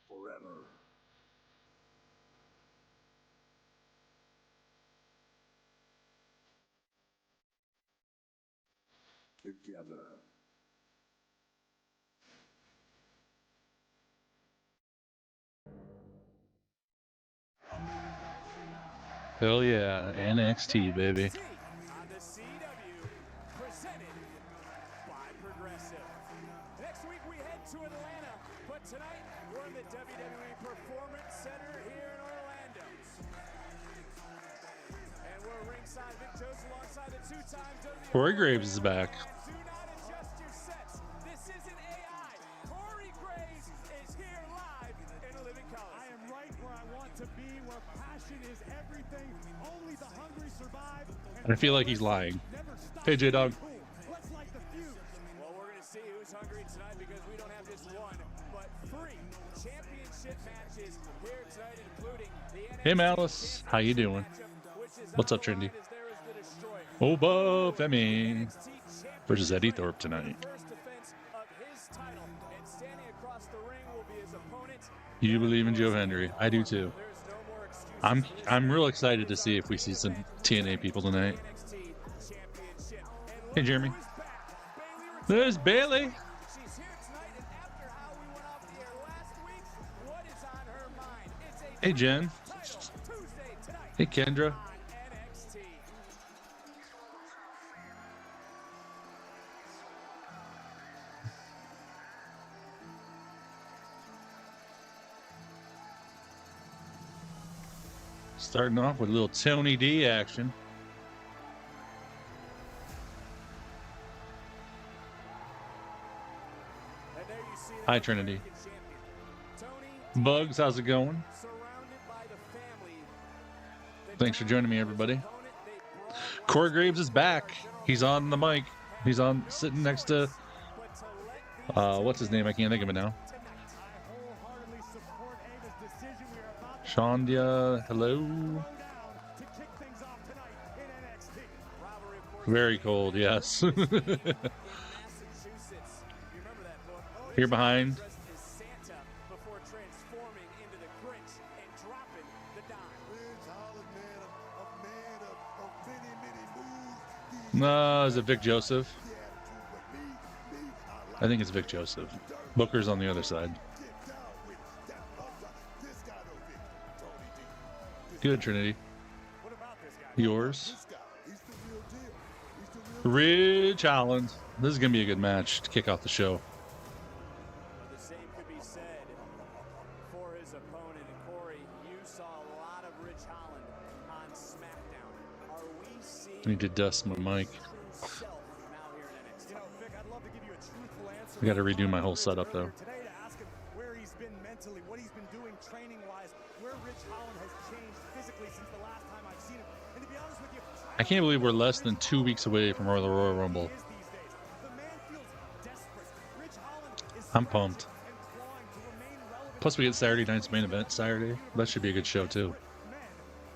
Forever. Together. Hell yeah, NXT, baby. On the CW, presented by Progressive. Next week we head to Atlanta, but tonight we're in the WWE Performance Center here in Orlando. And we're ringside Vic Joseph alongside the two-time WWE. Corey Graves is back. Do not adjust your sets. This isn't AI. Corey Graves is here live in a living color. I am right where I want to be, where passion is everything. Only the hungry survive. I feel like he's lying. Hey, J-Dog. Let's light the fuse. Well, we're going to see who's hungry tonight because we don't have just one, but 3 championship matches here tonight, including the NXT Hey, Malice. How you doing? matchup, which is What's on up, the line Trendy? as there is the destroyer. Oba Femi NXT versus Eddie championship Thorpe tonight. first defense of his title, and standing across the ring will be his opponent. You believe in Joe Hendry. I do too. There's no more excuses. I'm real excited to see if we see some TNA people tonight. NXT championship. And Hey, Jeremy. look who is back. Bayley There's Bailey. She's here tonight, and after how we went off the air last week, what is on her mind? It's a Hey, Jen. title Tuesday tonight Hey, Kendra. on NXT. Starting off with a little Tony D action. And there you see the Hi, Trinity. American champion. Tony Bugs, how's it going? surrounded by the family. Thanks for joining me, everybody. Opponent, they brought Corey Graves is back. He's on the mic. He's on sitting next to but to let the what's his name? I can't think of it now. tonight. I wholeheartedly support Ava's decision. We are about to Shondia, hello. throw down to kick things off tonight in NXT. Rivalry, of course, Very cold, yes. in Massachusetts. You remember that book? Here behind. Dressed as Santa before transforming into the Grinch and dropping the dime. No, is it Vic Joseph? I think it's Vic Joseph. Booker's on the other side. Good, Trinity. What about this guy? Yours. Ridge Holland. This is going to be a good match to kick off the show. But the same could be said for his opponent. And Corey, you saw a lot of Rich Holland on Smackdown. Are we seeing I need to dust my mic. himself now here in NXT? You know, Vic, I'd love to give you a truthful answer. I got to redo my whole setup, though. Today to ask him where he's been mentally, what he's been doing training-wise, where Rich Holland has changed physically since the last time I've seen him. And to be honest with you, I can't believe we're less than 2 weeks away from the Royal Rumble. is these days. The man feels desperate. Rich Holland is I'm pumped. and clawing to remain relevant. Plus, we get Saturday night's main event Saturday. That should be a good show, too. Men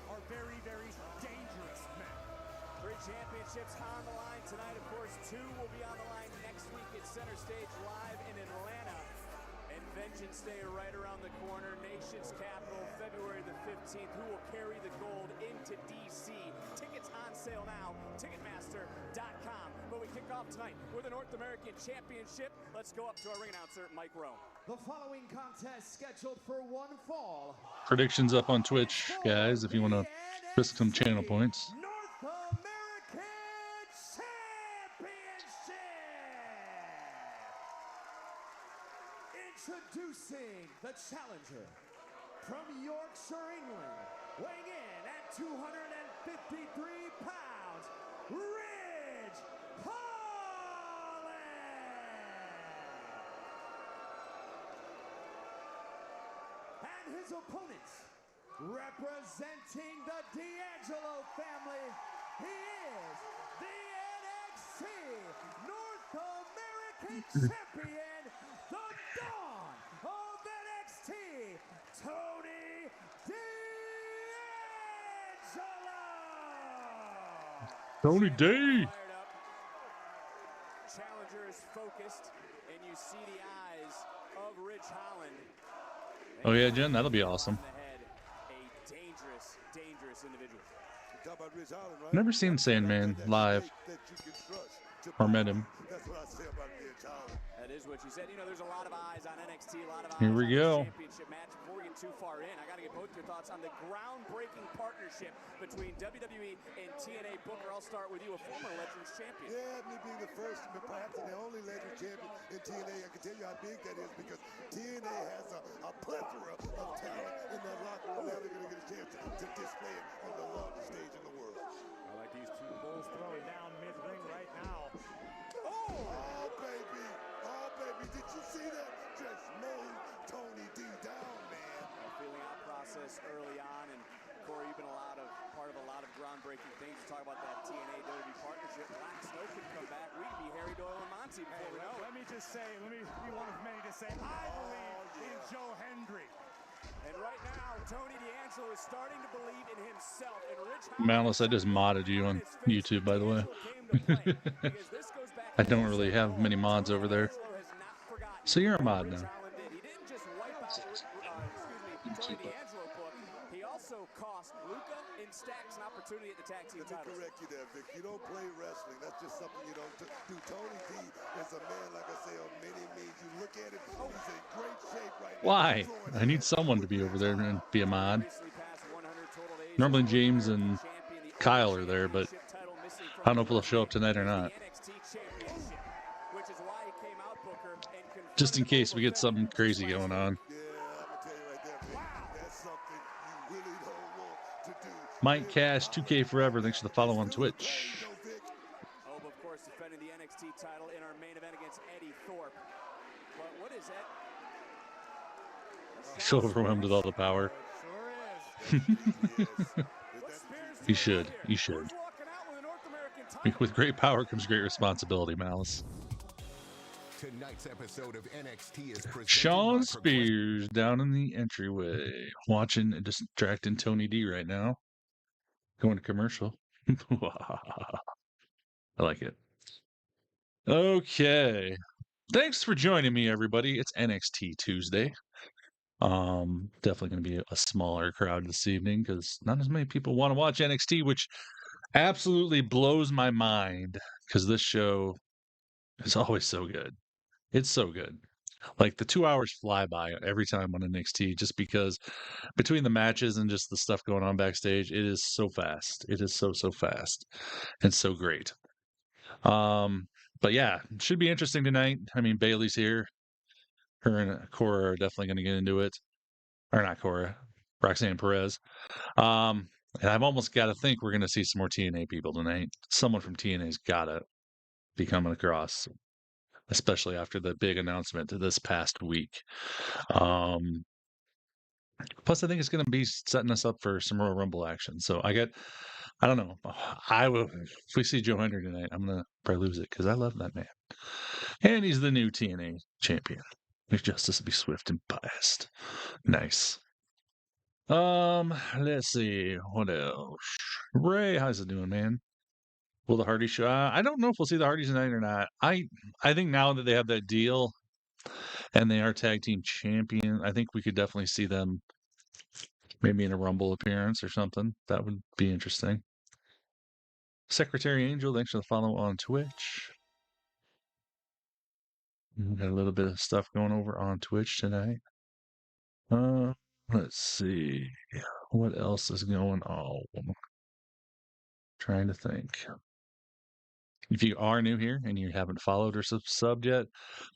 are very, very dangerous men. 3 championships on the line tonight. Of course, 2 will be on the line next week at Center Stage live in Atlanta. And Vengeance Day right around the corner. Nation's capital, February the 15th. Who will carry the gold into D.C.? Tickets on sale now. Ticketmaster.com. But we kick off tonight with the North American Championship. Let's go up to our ring announcer, Mike Rowe. The following contest scheduled for one fall. Predictions up on Twitch, guys, if you want to risk some channel points. North American Championship! Introducing the challenger from Yorkshire, England, weighing in at 253 pounds, Ridge Holland! And his opponents, representing the D'Angelo family, he is the NXT North American Champion, the Dawn of NXT, Tony D'Angelo! Tony D. Fired up. Challenger is focused, and you see the eyes of Ridge Holland. Oh yeah, Jen, that'll be awesome. A dangerous, dangerous individual. Talk about Ridge Holland, right? Never seen Sandman live That you can trust to or met him. That's what I say about Ridge Holland. That is what you said. You know, there's a lot of eyes on NXT, a lot of eyes Here we on go. the championship match. Before we get too far in, I got to get both your thoughts on the groundbreaking partnership between WWE and TNA. Booker, I'll start with you, a former Legends champion. Yeah, me being the first, but perhaps the only Legend champion in TNA, I can tell you how big that is because TNA has a plethora of talent in that locker room. Now they're going to get a chance to display it on the largest stage in the world. I like these two bulls throwing down mid-ring right now. Oh, baby. Oh, baby. Did you see that? Just mowed Tony D down, man. Feeling out process early on, and Corey, you've been part of a lot of groundbreaking things. You talk about that TNA WWE partnership. Black Snow could come back. We could be Harry Doyle and Monty before we know it. Let me just say, let me be one of many to say, I believe in Joe Hendry. And right now, Tony D'Angelo is starting to believe in himself. And Rich Malice, I just modded you on YouTube, by the way. I don't really have many mods over there. So you're a mod now. He didn't just wipe out Tony D'Angelo book. He also cost Luca and Stacks an opportunity at the tag team Let me titles. correct you there, Vic. You don't play wrestling. That's just something you don't do. Tony D is a man, like I say, of many means. You look at it, he's in great shape right now. Why? I need someone to be over there and be a mod. Normally James and Kyle are there, but I don't know if they'll show up tonight or not. Just in case we get something crazy going on. Yeah, I'm going to tell you right there, Vic. That's something you really don't want to do. Mike Cash, 2K Forever. Thanks for the follow on Twitch. Oba, of course, defending the NXT title in our main event against Eddie Thorpe. But what is that? So overwhelmed with all the power. He should. He should. With great power comes great responsibility, Malice. Tonight's episode of NXT is presented Sean by Spears down in the entryway, watching and distracting Tony D right now. Going to commercial. I like it. Okay. Thanks for joining me, everybody. It's NXT Tuesday. Definitely going to be a smaller crowd this evening because not as many people want to watch NXT, which absolutely blows my mind because this show is always so good. It's so good. Like the 2 hours fly by every time on NXT just because between the matches and just the stuff going on backstage, it is so fast. It is so fast and so great. But yeah, it should be interesting tonight. I mean, Bailey's here. Her and Cora are definitely going to get into it. Or not Cora, Roxanne Perez. And I've almost got to think we're going to see some more TNA people tonight. Someone from TNA's got to be coming across, especially after the big announcement this past week. Plus, I think it's going to be setting us up for some Royal Rumble action. So I don't know. If we see Joe Hendry tonight, I'm going to probably lose it because I love that man. And he's the new TNA champion. If justice be swift and biased. Nice. Let's see. What else? Ray, how's it doing, man? Will the Hardys show? I don't know if we'll see the Hardys tonight or not. I think now that they have that deal and they are tag team champion, I think we could definitely see them maybe in a Rumble appearance or something. That would be interesting. Secretary Angel, thanks for the follow on Twitch. Got a little bit of stuff going over on Twitch tonight. Let's see. What else is going on? Trying to think. If you are new here and you haven't followed or subbed yet,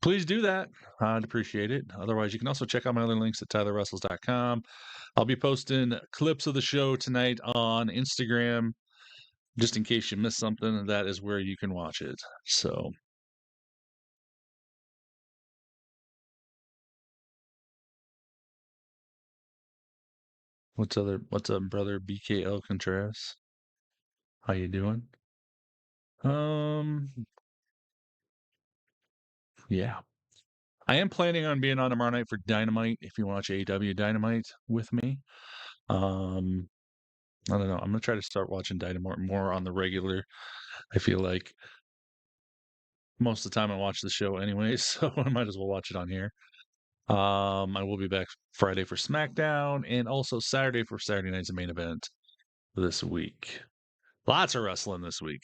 please do that. I'd appreciate it. Otherwise, you can also check out my other links at tylerwrestles.com. I'll be posting clips of the show tonight on Instagram. Just in case you missed something, that is where you can watch it. So what's up, brother BKL Contreras? How you doing? Yeah. I am planning on being on tomorrow night for Dynamite if you watch AEW Dynamite with me. I don't know. I'm gonna try to start watching Dynamite more on the regular. I feel like most of the time I watch the show anyway, so I might as well watch it on here. I will be back Friday for Smackdown and also Saturday for Saturday night's main event this week. Lots of wrestling this week.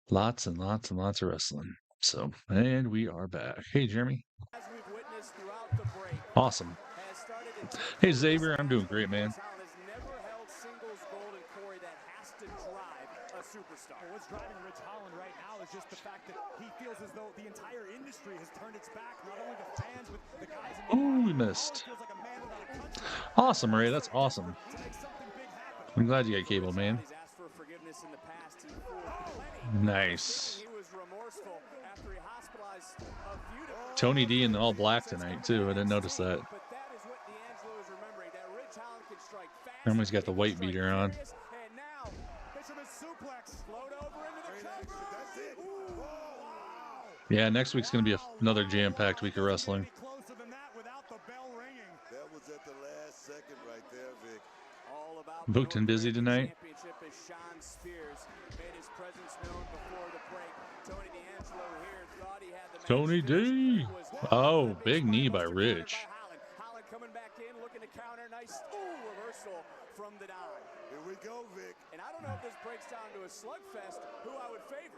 Lots and lots and lots of wrestling. So, and we are back. Hey, Jeremy. As we've witnessed throughout the break, Awesome. has started to Hey, Xavier. I'm doing great, man. Ridge Holland has never held singles gold in Corey that has to drive a superstar. Well, what's driving Ridge Holland right now is just the fact that he feels as though the entire industry has turned its back, not only the fans, but the guys in the Oh, we market. missed. Holland feels like a man without a country. Awesome, Ray. That's awesome. To make something big happen. I'm glad you got cable, man. He's asked for forgiveness in the past. He fooled plenty. Nice. He was remorseful after he hospitalized a few different Tony D in all black tonight, too. I didn't notice that. But that is what D'Angelo is remembering, that Ridge Holland can strike fast. Everyone's got the white beater on. And now, Fisherman suplex. float over into the cover. That's it. Ooh, Wow. Yeah, next week's going to be another jam-packed week of wrestling. Any closer than that without the bell ringing. That was at the last second right there, Vic. all about Booked and busy the tonight. championship as Sean Spears made his presence known before the break. Tony D'Angelo here thought he had the match Tony D. finished, but it was Oh, not. big knee by Buster Ridge. by Holland. Holland coming back in, looking to counter. Nice reversal from the Don. Here we go, Vic. And I don't know if this breaks down to a slugfest, who I would favor.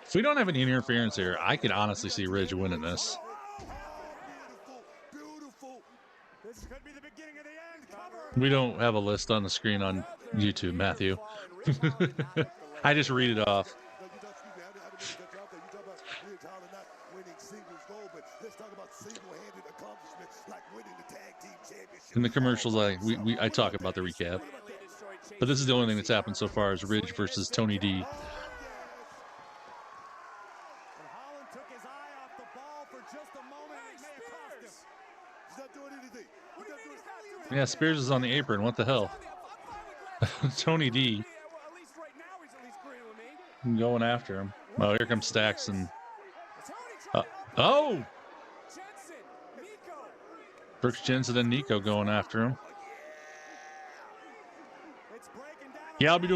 If we don't have any interference here, I could honestly see Ridge winning this. Beautiful, beautiful. This could be the beginning of the end. Cover. We don't have a list on the screen on YouTube, Matthew. I just read it off. No, you don't, excuse me, I didn't mean to cut you off there. You talk about Ridge Holland not winning singles gold, but let's talk about single-handed accomplishment like winning the tag team championship. In the commercials, I talk about the recap. But this is the only thing that's happened so far is Ridge versus Tony D. And Holland took his eye off the ball for just a moment. And it may have cost him. He's not doing anything. He's not doing anything. Yeah, Spears is on the apron. What the hell? Tony D Yeah, well, at least right now he's at least agreeing with me. going after him. Oh, here comes Stacks and Tony trying to oh, Jensen, Nico. Brooks Jensen and Nico going after him. It's breaking down. Yeah, I'll be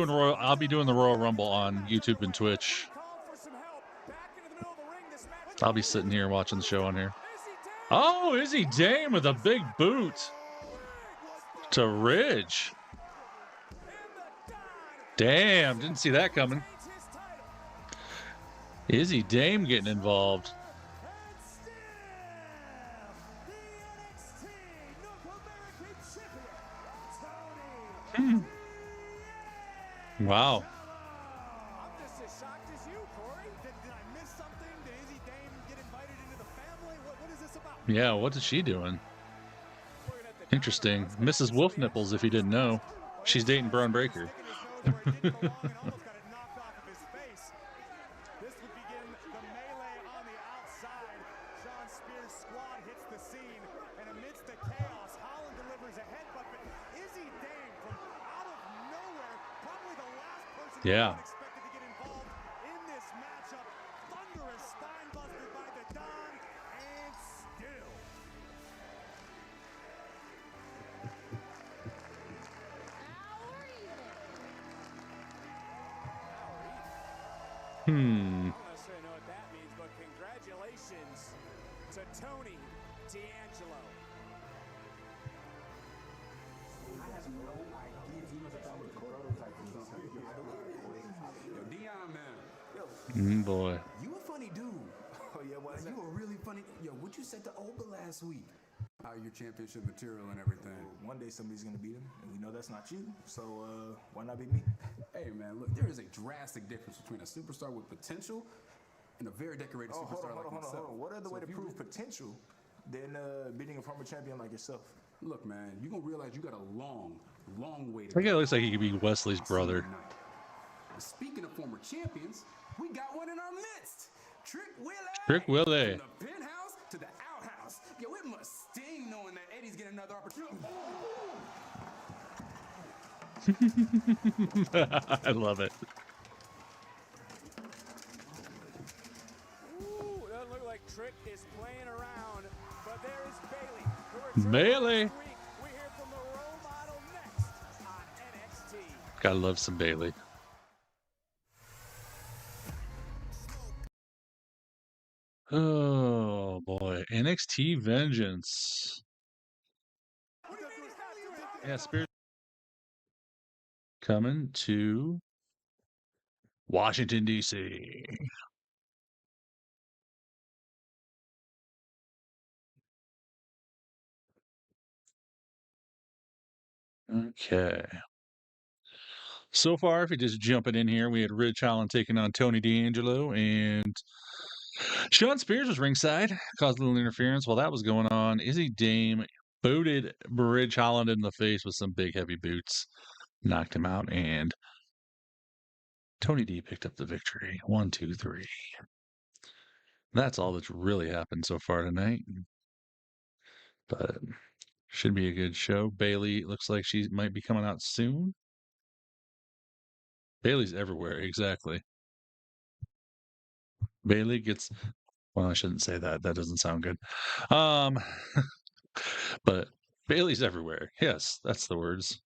doing the Royal Rumble on YouTube and Twitch. Called for some help. Back into the middle of the ring. This match. I'll be sitting here watching the show on here. Izzy Dame. Oh, Izzy Dame with a big boot to Ridge. Damn, didn't see that coming. Retains his title. Izzy Dame getting involved. And still, the NXT North American Champion, Tony Wow. I'm just as shocked as you, Corey. Did I miss something? Did Izzy Dame get invited into the family? What is this about? Yeah, what is she doing? Looking at the Interesting. Mrs. Wolf Nipples, if you didn't know. She's dating Braun Breaker. Sticking his nose where it didn't belong and almost got it knocked off of his face. This would begin the melee on the outside. Sean Spears' squad hits the scene, and amidst the chaos, Holland delivers a headbutt, but Izzy Dame from out of nowhere, probably the last person Yeah. anyone expected to get involved in this matchup. Thunderous spinebuster by the Don, and still. Hmm. I don't necessarily know what that means, but congratulations to Tony D'Angelo. Yo, Dion, man. Boy. You a funny dude. Oh, yeah, well, you a really funny. Yo, what you said to Oba last week? How your championship material and everything. One day somebody's gonna beat him, and we know that's not you. So why not be me? Hey, man, look, there is a drastic difference between a superstar with potential and a very decorated Oh, superstar hold on. myself. What other So way to if you prove potential than beating a former champion like yourself? Look, man, you're gonna realize you got a long way to That guy looks like he could be Wesley's brother. tonight. Speaking of former champions, we got one in our midst. Trick Willie. Trick Willie. From the penthouse to the outhouse. Yo, it must sting knowing that Eddie's getting another opportunity. I love it. Ooh, doesn't look like Trick is playing around, but there is Bailey. Who returns Bailey. next week. We hear from the Gotta love some Bailey. Oh boy, NXT Vengeance. Yeah, Spirit coming to Washington, D.C. Okay. So far, if you're just jumping in here, we had Ridge Holland taking on Tony D'Angelo, and Sean Spears was ringside, caused a little interference while that was going on. Izzy Dame booted Ridge Holland in the face with some big heavy boots, knocked him out, and Tony D picked up the victory. 1, 2, 3. That's all that's really happened so far tonight. But should be a good show. Bailey looks like she might be coming out soon. Bailey's everywhere, exactly. Bailey gets, well, I shouldn't say that. That doesn't sound good. But Bailey's everywhere. Yes, that's the words.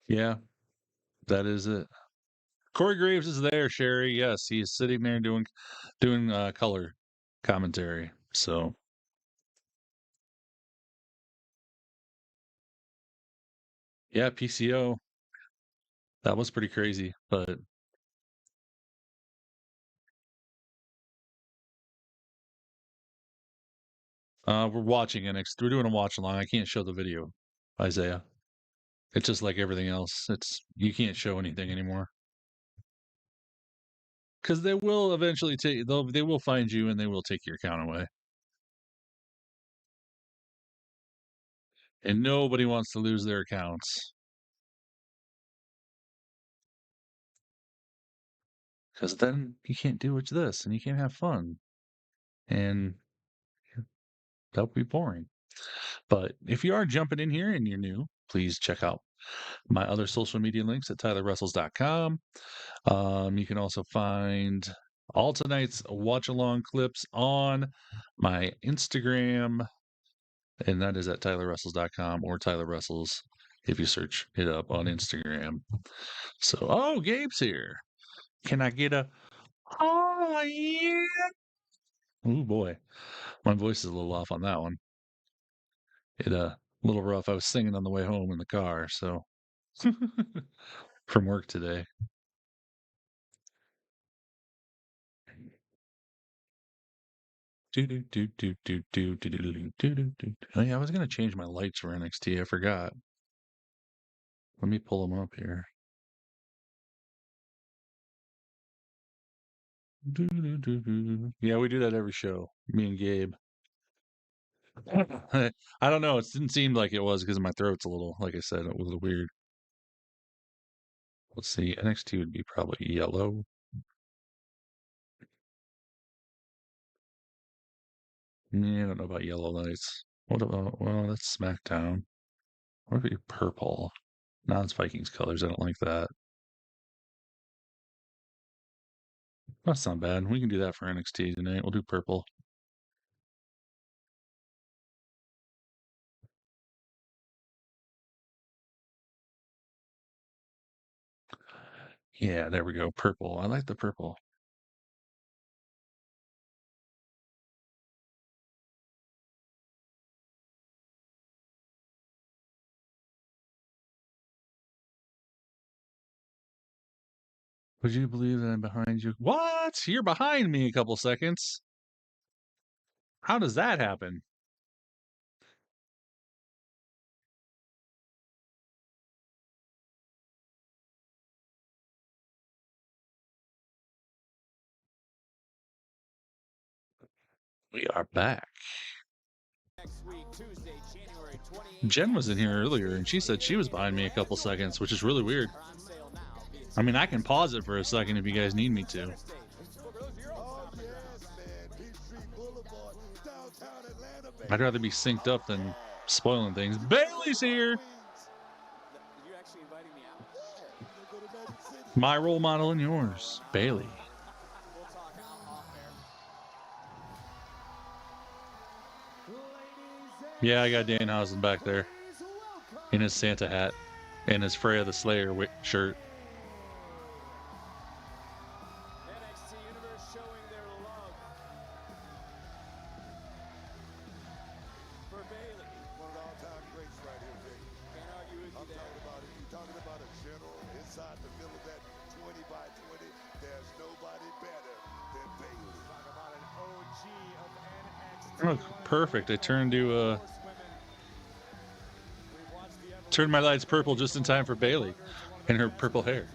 Yeah, that is it. Corey Graves is there, Sherry. Yes, he's sitting there doing color commentary. So yeah, PCO. That was pretty crazy, but we're watching NXT. We're doing a watch along. I can't show the video, Isaiah. It's just like everything else. You can't show anything anymore. Because they will eventually they will find you and they will take your account away. And nobody wants to lose their accounts. Because then you can't do this and you can't have fun. And that would be boring. But if you are jumping in here and you're new, please check out my other social media links at tylerwrestles.com. You can also find all tonight's watch along clips on my Instagram, and that is at tylerwrestles.com or Tyler Wrestles if you search it up on Instagram. So, oh, Gabe's here. Can I get a oh yeah? Oh boy, my voice is a little off on that one. A little rough. I was singing on the way home in the car, so from work today. Oh yeah, I was gonna change my lights for NXT. I forgot. Let me pull them up here. Yeah, we do that every show. Me and Gabe. I don't know. It didn't seem like it was because my throat's a little, like I said, it was a little weird. Let's see. NXT would be probably yellow. Yeah, I don't know about yellow lights. What about, well, that's Smackdown. What if it be purple? No, it's Vikings colors. I don't like that. That's not bad. We can do that for NXT tonight. We'll do purple. Yeah, there we go. Purple. I like the purple. Would you believe that I'm behind you? What? You're behind me a couple seconds. How does that happen? We are back. Next week, Tuesday, January 28th. Jen was in here earlier and she said she was behind me a couple seconds, which is really weird. I mean, I can pause it for a second if you guys need me to. I'd rather be synced up than spoiling things. Bailey's here. My role model and yours, Bailey. Yeah, I got Danhausen back there in his Santa hat and his Freya the Slayer shirt. NXT Universe showing their love for Bayley. One of the all-time greats right here, Jay. Can't argue with you there. You're talking about a general inside the middle of that 20 by 20. There's nobody better than Bayley. Talk about an OG of NXT. Oh, perfect. I turned to turned my lights purple just in time for Bayley and her purple hair.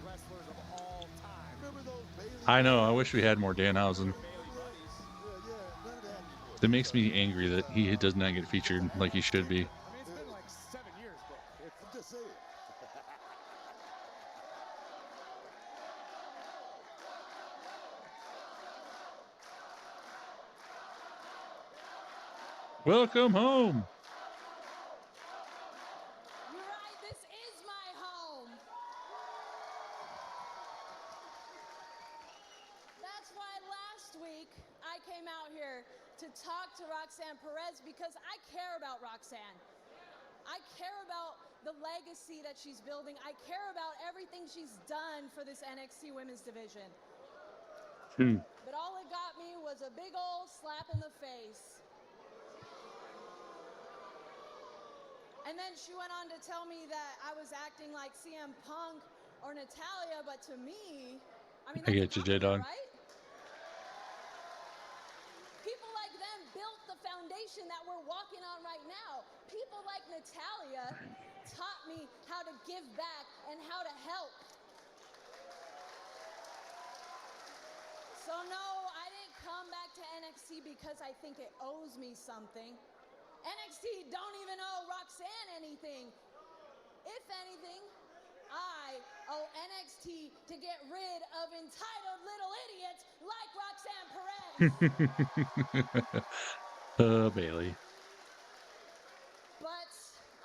I know. I wish we had more Danhausen. It makes me angry that he does not get featured like he should be. I mean, it's been like 7 years, but I'm just saying. Welcome home. You're right, this is my home. That's why last week I came out here to talk to Roxanne Perez because I care about Roxanne. I care about the legacy that she's building. I care about everything she's done for this NXT women's division. But all it got me was a big old slap in the face. And then she went on to tell me that I was acting like CM Punk or Natalia, but to me, I mean, I that's get you, J-Dog. right? People like them built the foundation that we're walking on right now. People like Natalia taught me how to give back and how to help. So no, I didn't come back to NXT because I think it owes me something. NXT don't even owe Roxanne anything. If anything, I owe NXT to get rid of entitled little idiots like Roxanne Perez. Bayley. But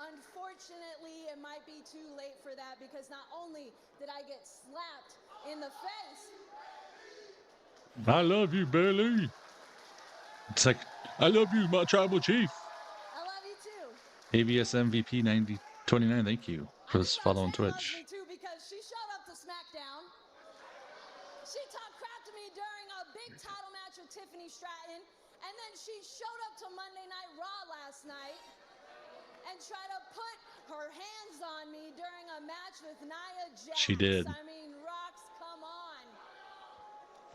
unfortunately, it might be too late for that because not only did I get slapped in the face. I love you, Bayley. It's like, I love you, my tribal chief. I love you too. ABS MVP 9029, thank you for this follow on Twitch. Loves me too because she showed up to Smackdown. She talked crap to me during a big title match with Tiffany Stratton, and then she showed up to Monday Night Raw last night and tried to put her hands on me during a match with Nia Jax. She did. I mean, Rox, come on.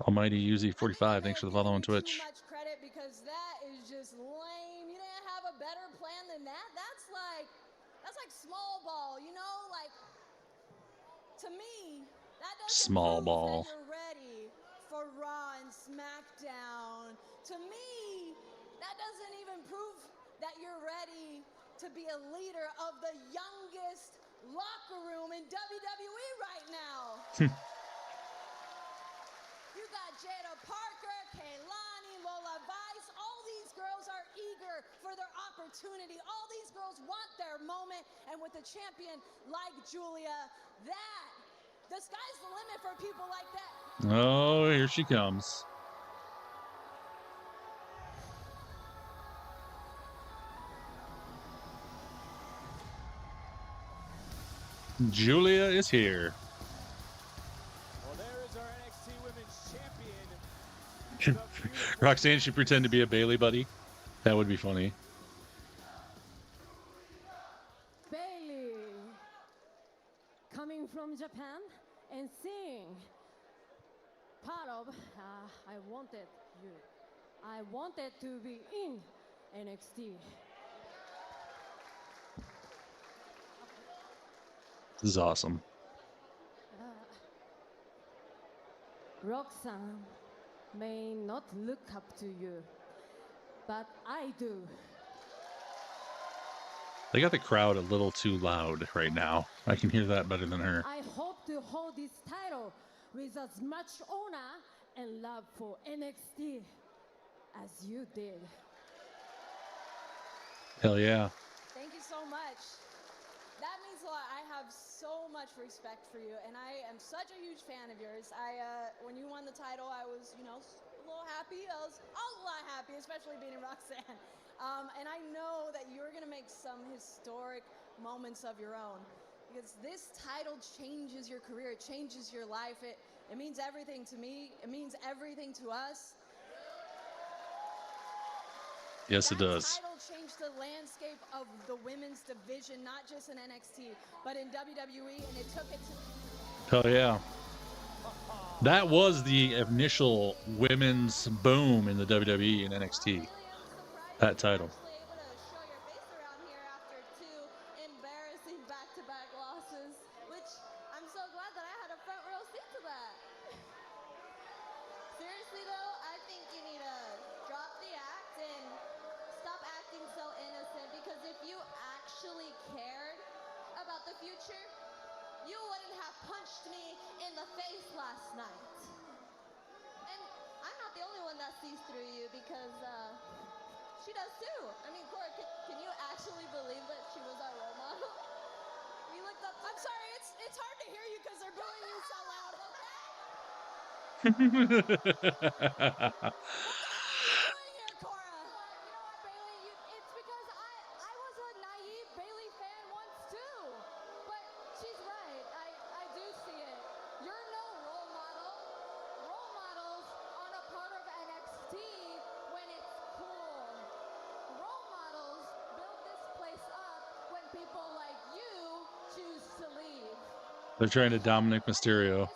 Almighty UZ45, thanks for the follow on Twitch. Too much credit because that is just lame. You didn't have a better plan than that. That's like small ball, you know? Like, to me, that doesn't small prove ball. that you're ready for Raw and Smackdown. To me, that doesn't even prove that you're ready to be a leader of the youngest locker room in WWE right now. You got Jada Parker, Kaylani, Lola Vice. All these girls are eager for their opportunity. All these girls want their moment. And with a champion like Julia, the sky's the limit for people like that. Oh, here she comes. Julia is here. Well, there is our NXT Women's Champion. Roxanne should pretend to be a Bayley buddy. That would be funny. Bayley, coming from Japan and seeing part of I wanted you. I wanted to be in NXT. This is awesome. Roxanne may not look up to you, but I do. They got the crowd a little too loud right now. I can hear that better than her. I hope to hold this title with as much honor and love for NXT as you did. Hell yeah. Thank you so much. That means a lot. I have so much respect for you, and I am such a huge fan of yours. When you won the title, I was, a little happy. I was a lot happy, especially beating Roxanne. And I know that you're going to make some historic moments of your own. Because this title changes your career. It changes your life. It means everything to me. It means everything to us. Yes, it does. That title changed the landscape of the women's division, not just in NXT, but in WWE, and it took it to... Hell yeah. That was the initial women's boom in the WWE and NXT. That title. Able to show your face around here after 2 embarrassing back-to-back losses, which I'm so glad that I had a front row seat to that. Seriously though, I think you need to drop the act and stop acting so innocent, because if you actually cared about the future, you wouldn't have punched me in the face last night. And I'm not the only one that sees through you, because she does too. I mean, Cora, can you actually believe that she was our role model? We looked up. I'm sorry, it's hard to hear you because they're booing you so loud. What the hell are you doing here, Cora? You know what, Bailey? It's because I was a naive Bailey fan once too. But she's right. I do see it. You're no role model. Role models aren't a part of NXT when it's cool. Role models build this place up when people like you choose to leave. They're trying to Dominic Mysterio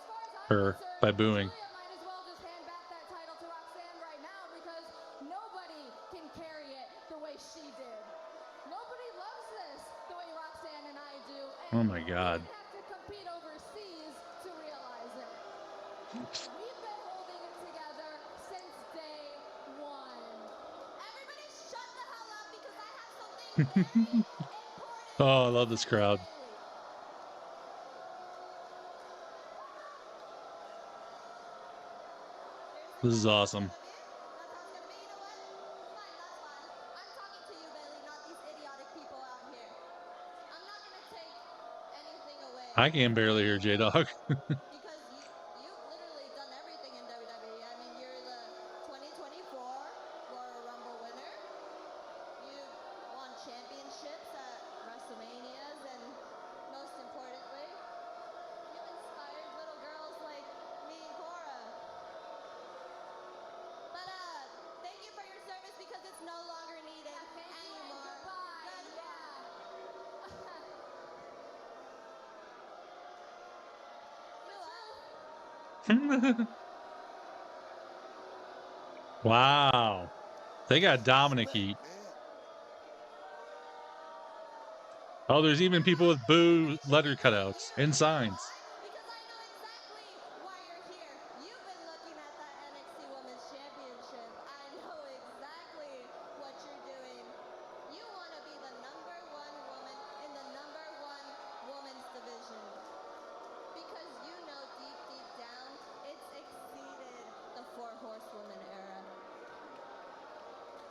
her by booing. Julia might as well just hand back that title to Roxanne right now, because nobody can carry it the way she did. Nobody loves this the way Roxanne and I do. Oh my God. We didn't have to compete overseas to realize it. We've been holding it together since day one. Everybody shut the hell up, because I have something very important. Oh, I love this crowd. This is awesome. I can barely hear J-Dog. Because you've literally done everything in WWE. I mean, you're the 2024 Royal Rumble winner. You won championships at WrestleManias, and most importantly, you inspired little girls like me and Cora. But thank you for your service, because it's no longer needed anymore. Goodbye. Wow. They got Dominic heat. Oh, there's even people with boo letter cutouts and signs. Because I know exactly why you're here. You've been looking at that NXT Women's Championship. I know exactly what you're doing. You want to be the #1 woman in the #1 women's division. Because you know deep, deep down, it's exceeded the 4 horsewoman era.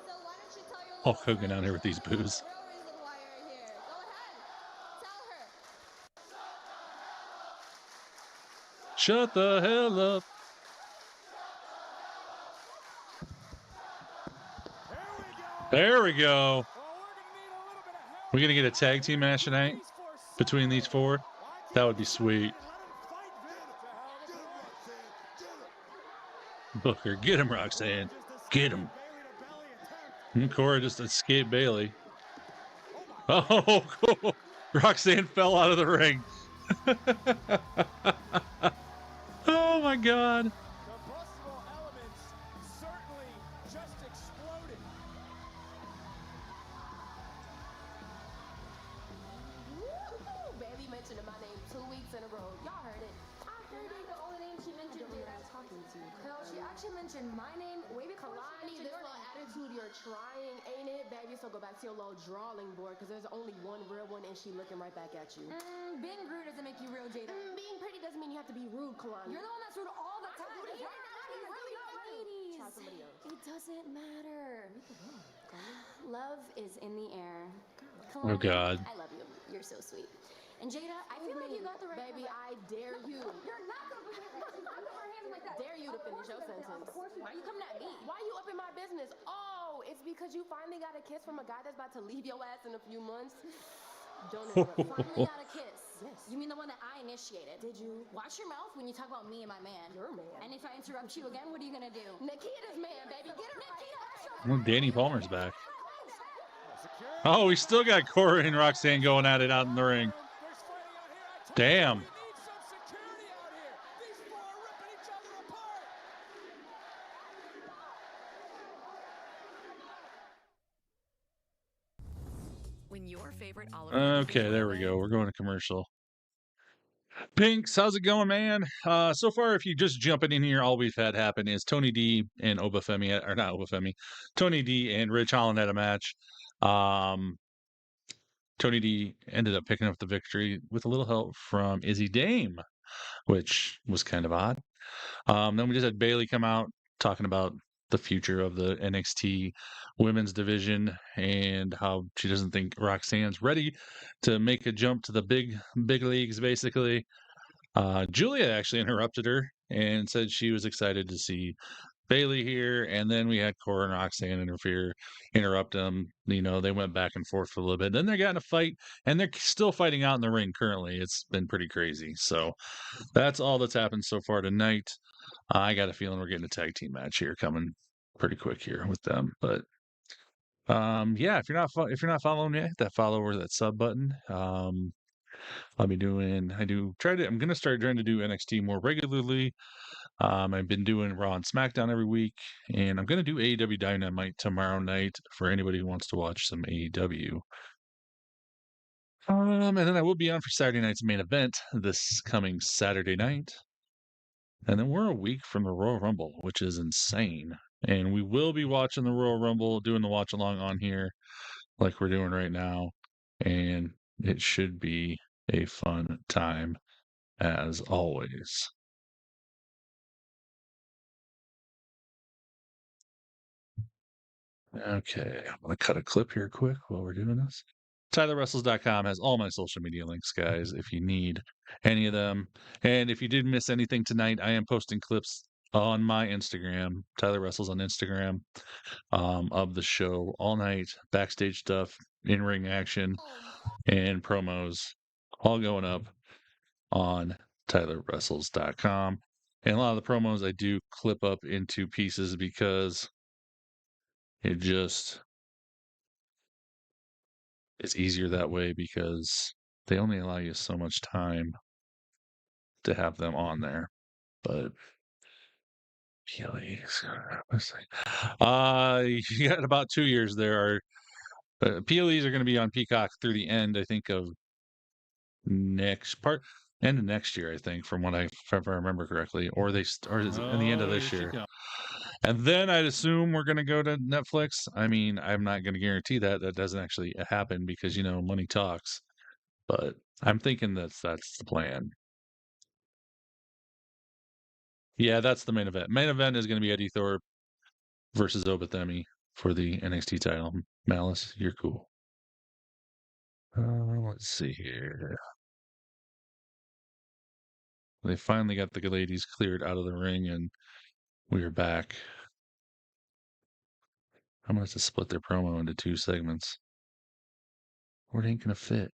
So why don't you tell your Hulk Hogan out here with these boos. real reason why you're here? Go ahead. Tell her. Shut the hell up. There we go. We're going to get a tag team match tonight between these 4. That would be sweet. Booker, get him, Roxanne. Get him. And Cora just escaped Bailey. Oh, cool. Roxanne fell out of the ring. Oh, my God. The bustable elements certainly just exploded. Woo-hoo! Baby mentioned my name 2 weeks in a row. Y'all heard it. I heard it. The only name she mentioned is talking to. Hell, she actually mentioned my name way before Kalani, this little attitude you're trying, ain't it, baby? So go back to your little drawing board, because there's only one real one, and she looking right back at you. Being rude doesn't make you real, Jada. Being pretty doesn't mean you have to be rude, Kalani. You're the one that's rude all the time. You're not really ladies. Try somebody else. It doesn't matter. Love is in the air. Oh, God. I love you. You're so sweet. And Jada, I feel like you got the right. Baby, I dare you. You're not gonna put your hands like that. Dare you to finish your sentence. Why are you coming at me? business. Oh, it's because you finally got a kiss from a guy that's about to leave your ass in a few months. Don't interrupt. Finally got a kiss. Yes. You mean the one that I initiated? Did you? Watch your mouth when you talk about me and my man. Your man. And if I interrupt you again, what are you gonna do? Nikita's man, baby. Get her Nikita, Well, Danny Palmer's back. Oh, we still got Corey and Roxanne going at it out in the ring. Damn. Okay, there we go. We're going to commercial. Pinks, how's it going, man? So far, if you just jumping in here, all we've had happen is Tony D and Oba Femi, or not Oba Femi, Tony D and Rich Holland had a match. Tony D ended up picking up the victory with a little help from Izzy Dame, which was kind of odd. Then we just had Bayley come out talking about the future of the NXT women's division and how she doesn't think Roxanne's ready to make a jump to the big leagues, basically. Julia actually interrupted her and said she was excited to see Bayley here, and then we had Cora and Roxanne interrupt them. You know, they went back and forth for a little bit. Then they got in a fight, and they're still fighting out in the ring currently. It's been pretty crazy. So that's all that's happened so far tonight. I got a feeling we're getting a tag team match here coming pretty quick here with them. But yeah, if you're not following me, hit that follow or that sub button. I'm gonna start trying to do NXT more regularly. I've been doing Raw and SmackDown every week, and I'm gonna do AEW Dynamite tomorrow night for anybody who wants to watch some AEW. And then I will be on for Saturday night's main event this coming Saturday night. And then we're a week from the Royal Rumble, which is insane. And we will be watching the Royal Rumble, doing the watch along on here like we're doing right now. And it should be a fun time as always. Okay, I'm going to cut a clip here quick while we're doing this. TylerWrestles.com has all my social media links, guys, if you need any of them. And if you did miss anything tonight, I am posting clips on my Instagram, Tyler Wrestles on Instagram, of the show all night, backstage stuff, in-ring action, and promos, all going up on TylerWrestles.com. And a lot of the promos I do clip up into pieces because it just it's easier that way because they only allow you so much time to have them on there. But PLEs, you got about 2 years there. PLEs are going to be on Peacock through the end, I think, of end of next year, I think, from what if I remember correctly, or is it in the end of this year. And then I'd assume we're going to go to Netflix. I mean, I'm not going to guarantee that doesn't actually happen because, money talks. But I'm thinking that's the plan. Yeah, that's the main event. Main event is going to be Eddie Thorpe versus Oba Femi for the NXT title. Malice, you're cool. Let's see here. They finally got the ladies cleared out of the ring, and we are back. I'm going to have to split their promo into 2 segments. Or it ain't going to fit.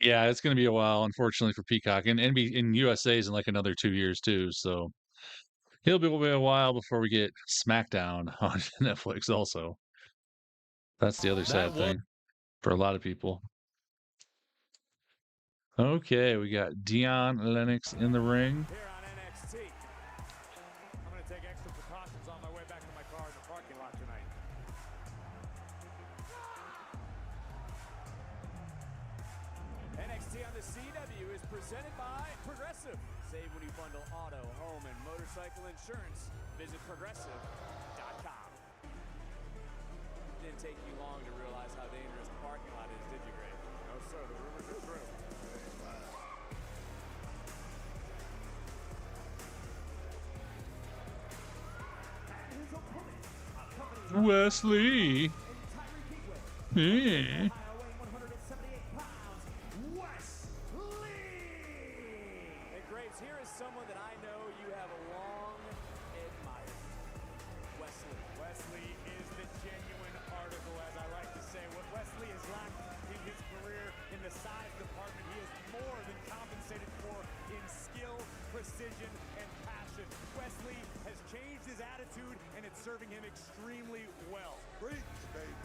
Yeah, it's going to be a while, unfortunately, for Peacock. And in USA's in like another 2 years, too. So it'll be a while before we get Smackdown on Netflix also. That's the other sad thing for a lot of people. Okay, we got Dion Lennox in the ring. Here on NXT. I'm going to take extra precautions on my way back to my car in the parking lot tonight. NXT on the CW is presented by Progressive. Save when you bundle auto, home, and motorcycle insurance. Visit progressive.com. Didn't take you long to realize how dangerous the parking lot is, did you, Greg? No, sir. The rumors are true. Wesley. Yeah. vision and passion. Wesley has changed his attitude, and it's serving him extremely well. Preach, baby.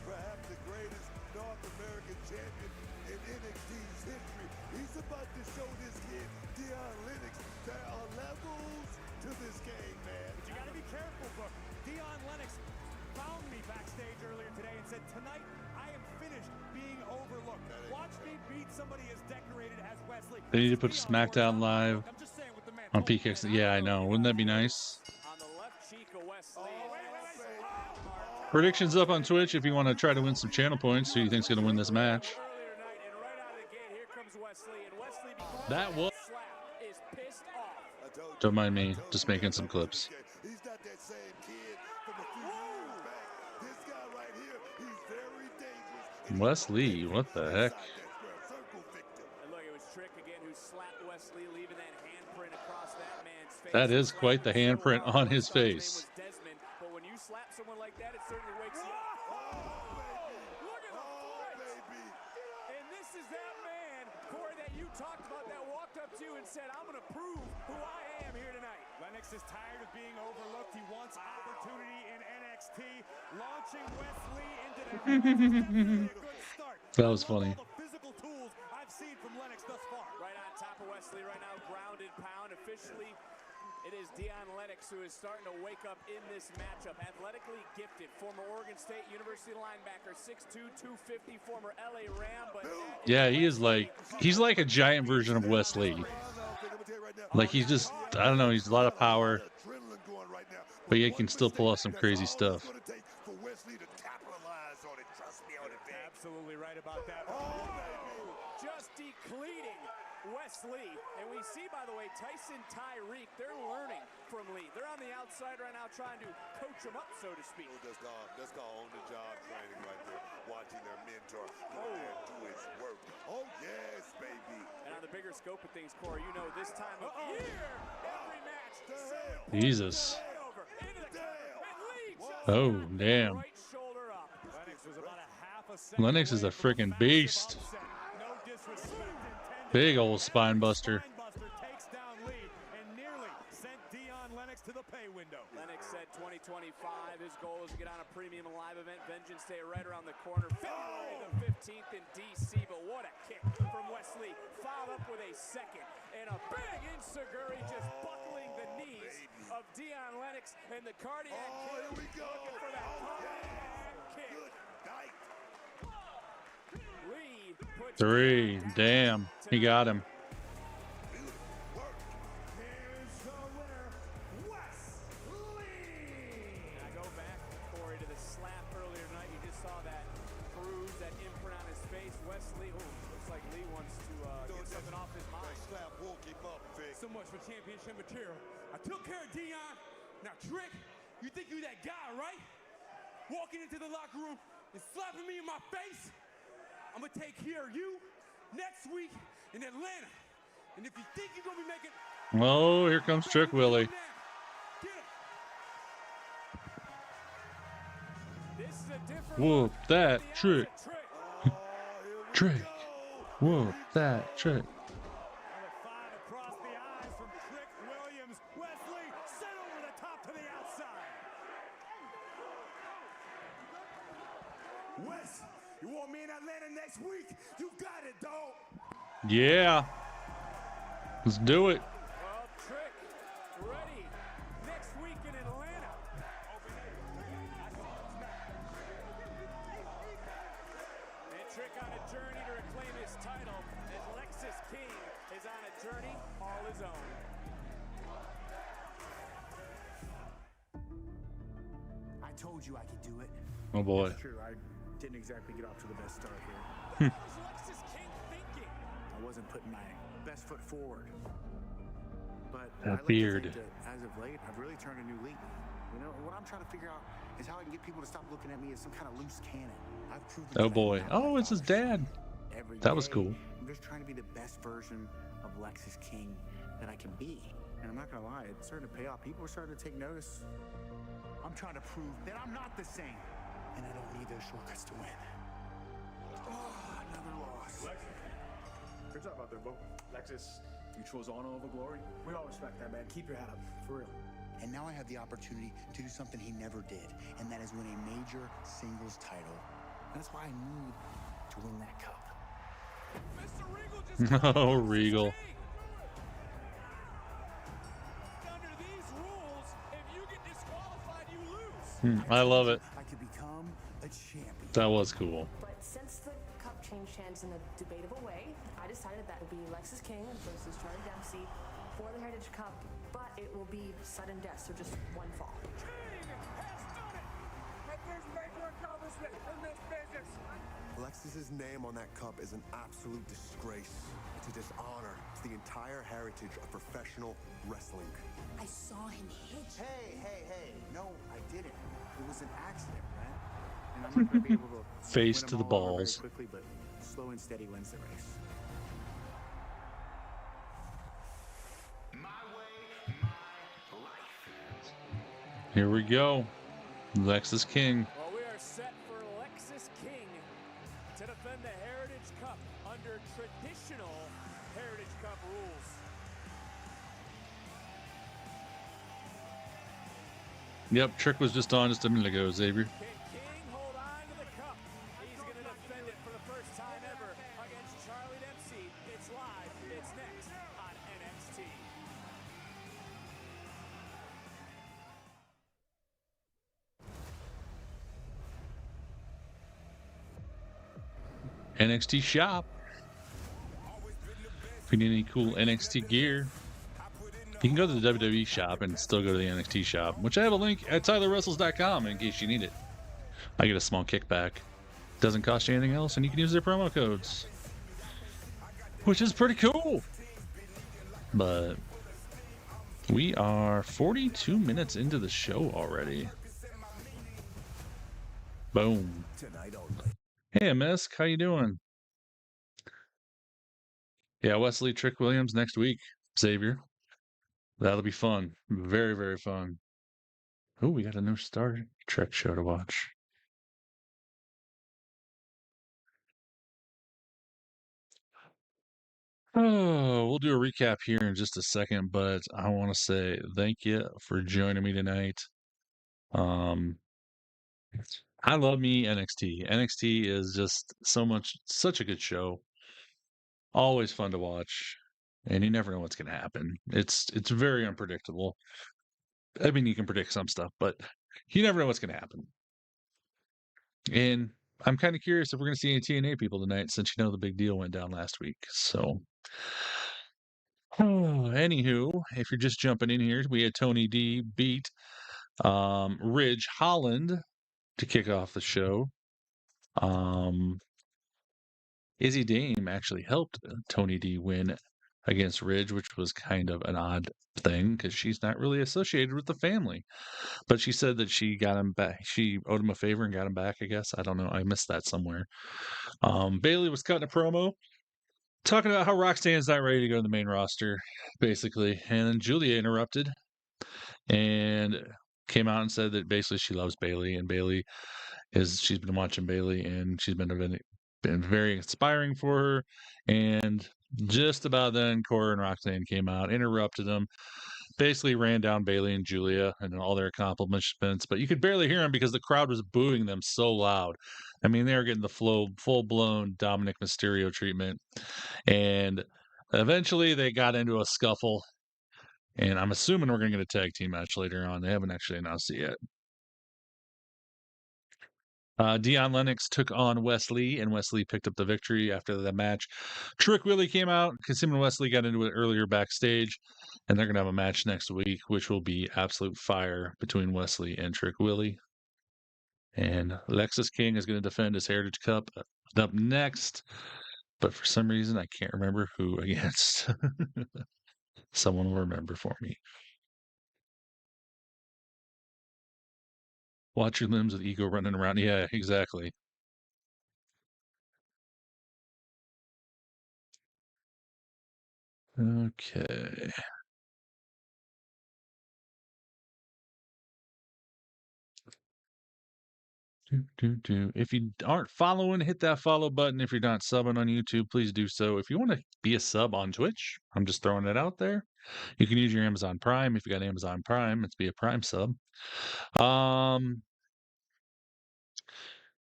Perhaps the greatest North American champion in NXT's history. He's about to show this kid, Dion Lennox, there are levels to this game, man. But you got to be careful, Brooke. Dion Lennox found me backstage earlier today and said, tonight I am finished being overlooked. Watch me beat somebody as decorated as Wesley. They need to put Smackdown live on PKX. Yeah, I know. Wouldn't that be nice? On the left cheek of Wesley. Predictions up on Twitch if you want to try to win some channel points. Who you think's going to win this match? That was. Don't mind me, just making some clips. He's not that same kid from a few years back. This guy right here, he's very dangerous. Wesley, what the heck? And look, it was Trick again who slapped Wesley, leaving that handprint across that man's face. That is quite the handprint on his face. Desmond, but when you slap someone like that, it certainly wakes you up. Look at the foot! And this is that man, Corey, that you talked about, that walked up to you and said, I'm going to prove who I am here tonight. Lennox is tired of being overlooked. He wants opportunity in NXT. Launching Wesley into the definitely a good start. That was funny. All the physical tools I've seen from Lennox thus far. Right on top of Wesley right now, grounded pound. Officially, it is Dion Lennox who is starting to wake up in this matchup. Athletically gifted, former Oregon State University linebacker, 6'2", 250, former LA Ram. But Yeah, he's like a giant version of Wesley. Like he's just, I don't know, he's a lot of power, but he can still pull off some crazy stuff. Absolutely right about that. Just decleating Wesley. And we see, by the way, Tyson, Tyreek, they're learning from Lee. They're on the outside right now trying to coach him up, so to speak. That's called on-the-job training right there. Watching their mentor go there and do his work. Oh, yes, baby. And on the bigger scope of things, Corey, you know this time of year, every match. Jesus. Oh, damn. Lennox is a freaking beast. Big old spine buster. Takes down Lee and nearly sent Dion Lennox to the pay window. Lennox said 2025, his goal is to get on a premium live event. Vengeance Day right around the corner. February the 15th in DC, but what a kick from Wesley. Followed up with a second. And a big Inseguri just buckling the knees of Dion Lennox and the cardiac kick. Here we go. Looking for that cardiac kick. Lee puts 3. Damn. He got him. I go back, Corey, to the slap earlier tonight. You just saw that bruise, that imprint on his face. Wesley, looks like Lee wants to get something off his mind. Slap woke him up, Vic. So much for championship material. I took care of Dion. Now, Trick, you think you that guy, right? Walking into the locker room and slapping me in my face? I'm going to take care of you next week in Atlanta. And if you think you're going to be making... Oh, here comes Trick Willie. Whoop that Trick. Trick. Whoop that Trick. Wes, you want me in Atlanta next week? You got it, dog. Yeah. Let's do it. Well, Trick, ready next week in Atlanta. And Trick on a journey to reclaim his title as Lexus King is on a journey all his own. I told you I could do it. Oh boy. That's true. I didn't exactly get off to the best start here. What was Lexus King thinking? I wasn't putting my best foot forward. But That I like to beard. think that as of late, I've really turned a new leaf. You know, what I'm trying to figure out is how I can get people to stop looking at me as some kind of loose cannon. I've proven Oh that boy. I'm not Oh, like it's his others. dad. Every That was day, cool. I'm just trying to be the best version of Lexus King that I can be. And I'm not gonna lie, it's starting to pay off. People are starting to take notice. I'm trying to prove that I'm not the same. And I don't need those shortcuts to win. Oh, another loss. Good job out there, Bo. Lexus You chose honor over glory? We all respect that, man. Keep your head up, for real. And now I have the opportunity to do something he never did, and that is win a major singles title. That's why I need to win that cup. Mr. Regal just Oh, Regal. under these rules, if you get disqualified, you lose. I love it. I could become a champion. That was cool. But since the cup changed hands in a debatable way, I decided that it would be Lexis King versus Charlie Dempsey for the Heritage Cup, but it will be sudden death, so just one fall. King has done it. My first major accomplishment in this business. Lexis's name on that cup is an absolute disgrace. It's a dishonor to the entire heritage of professional wrestling. I saw him hit you. Hey. No, I didn't. It was an accident, man. And I'm not going to be able to Face win to them the all over balls. very quickly, but slow and steady wins the race. Here we go. Lexis King. Well, we are set for Lexis King to defend the Heritage Cup under traditional Heritage Cup rules. Yep, Trick was just on just a minute ago, Xavier. Can King hold on to the cup? He's going to defend it for the first time ever against Charlie Dempsey. It's live. It's next on NXT. NXT shop. If you need any cool NXT gear, you can go to the WWE shop and still go to the NXT shop, which I have a link at TylerWrestles.com in case you need it. I get a small kickback. Doesn't cost you anything else, and you can use their promo codes, which is pretty cool. But we are 42 minutes into the show already. Boom. Hey, Misk, how you doing? Yeah, Wesley Trick Williams next week, Xavier. That'll be fun. Very, very fun. Oh, we got a new Star Trek show to watch. Oh, we'll do a recap here in just a second, but I want to say thank you for joining me tonight. I love me NXT. NXT is just such a good show. Always fun to watch, and you never know what's going to happen. It's very unpredictable. I mean, you can predict some stuff, but you never know what's going to happen. And I'm kind of curious if we're going to see any TNA people tonight, since you know the big deal went down last week. So, anywho, if you're just jumping in here, we had Tony D beat Ridge Holland to kick off the show. Izzy Dame actually helped Tony D win against Ridge, which was kind of an odd thing because she's not really associated with the family. But she said that she got him back. She owed him a favor and got him back, I guess. I don't know. I missed that somewhere. Bailey was cutting a promo talking about how Roxanne's not ready to go to the main roster, basically. And then Julia interrupted and came out and said that basically she loves Bailey, and she's been watching Bailey, and she's been very inspiring for her. And just about then, Cora and Roxanne came out, interrupted them, basically ran down Bailey and Julia and all their accomplishments, but you could barely hear them because the crowd was booing them so loud. I mean, they were getting the full-blown Dominic Mysterio treatment. And eventually they got into a scuffle, and I'm assuming we're going to get a tag team match later on. They haven't actually announced it yet. Dion Lennox took on Wesley, and Wesley picked up the victory after the match. Trick Willie came out because him and Wesley got into it earlier backstage, and they're going to have a match next week, which will be absolute fire between Wesley and Trick Willie. And Lexis King is going to defend his Heritage Cup up next, but for some reason I can't remember who against. Someone will remember for me. Watch your limbs with ego running around. Yeah, exactly. Okay. If you aren't following, hit that follow button. If you're not subbing on YouTube, please do so. If you want to be a sub on Twitch, I'm just throwing it out there. You can use your Amazon Prime. If you got Amazon Prime, it's be a Prime sub. I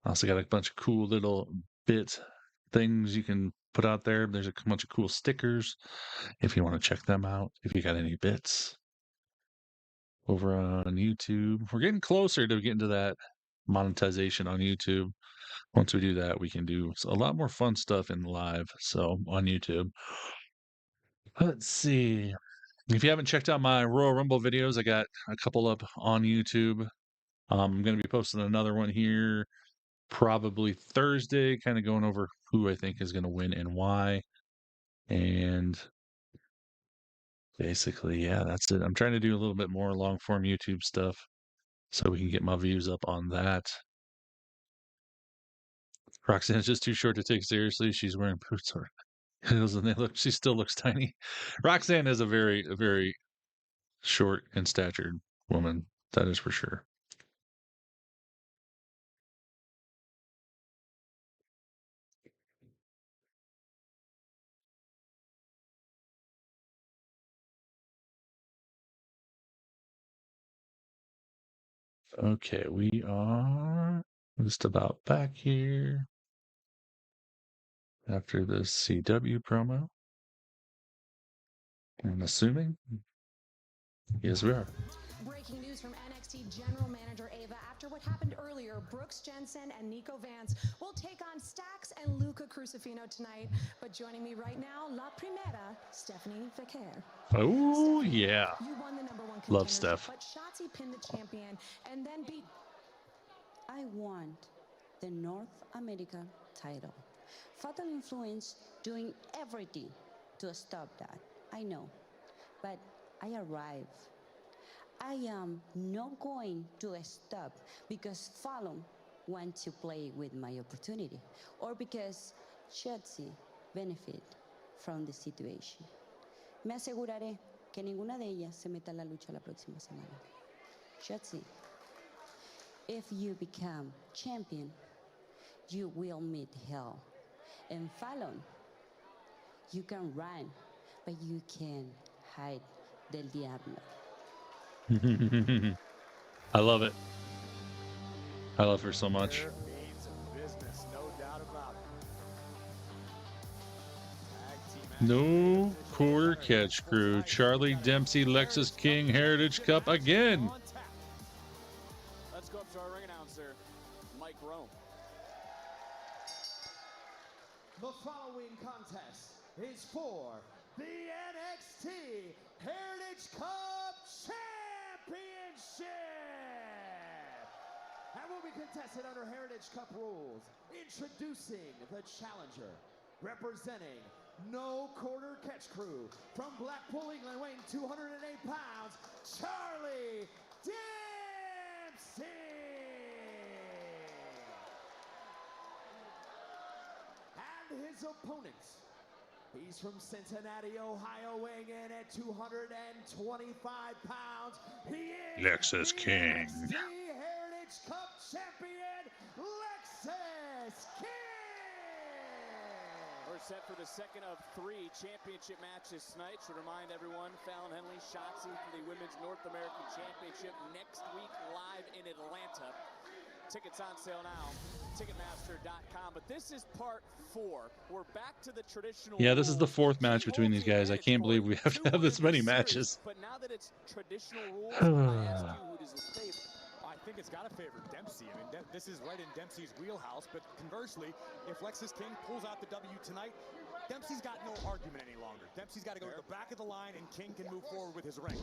also got a bunch of cool little bit things you can put out there. There's a bunch of cool stickers if you want to check them out. If you got any bits over on YouTube, we're getting closer to getting to that monetization on YouTube. Once we do that, we can do a lot more fun stuff in live. So on YouTube, let's see. If you haven't checked out my Royal Rumble videos, I got a couple up on YouTube. I'm going to be posting another one here probably Thursday, kind of going over who I think is going to win and why. And basically, yeah, that's it. I'm trying to do a little bit more long form YouTube stuff so we can get my views up on that. Roxanne's just too short to take seriously. She's wearing boots or heels, and she still looks tiny. Roxanne is a very short and statured woman. That is for sure. Okay, we are just about back here after the CW promo. I'm assuming. Yes, we are. Breaking news from NXT General Manager Ava. After what happened earlier, Brooks Jensen and Nico Vance will take on Stax and Luca Crucifino tonight. But joining me right now, La Primera, Stephanie Vaquer. Oh, yeah. You won the #1 Love Steph. But Shotzi pinned the champion and then beat... I want the North America title. Fatal Influence doing everything to stop that. I know. But I arrive. I am not going to stop because Fallon wants to play with my opportunity or because Shotzi benefit from the situation. Me aseguraré que ninguna de ellas se meta en la lucha la próxima semana. Shotzi, if you become champion, you will meet hell. And Fallon, you can run, but you can hide del diablo. I love it. I love her so much. Business, no doubt about it. No quarter catch crew. Charlie Dempsey, Lexus King, Heritage Cup again. Let's go up to our ring announcer, Mike Rome. The following contest is for the NXT Heritage Cup Championship and will be contested under Heritage Cup rules. Introducing the challenger, representing No Quarter Catch Crew from Blackpool, England, weighing 208 pounds, Charlie Dempsey. And his opponents. He's from Cincinnati, Ohio, weighing in at 225 pounds. He is Lexus King. NXT Heritage Cup champion, Lexus King. We're set for the second of 3 championship matches tonight. Should remind everyone, Fallon Henley, Shotzi for the Women's North American Championship next week live in Atlanta. Tickets on sale now, Ticketmaster.com. But this is part 4. We're back to the traditional. Yeah, this is the 4th match between these guys. I can't believe we have to have this many matches. But now that it's traditional rules, I ask you, who does this favor? I think it's got to favor Dempsey. I mean, this is right in Dempsey's wheelhouse. But conversely, if Lexus King pulls out the W tonight, Dempsey's got no argument any longer. Dempsey's got to go to the back of the line, and King can move forward with his reign.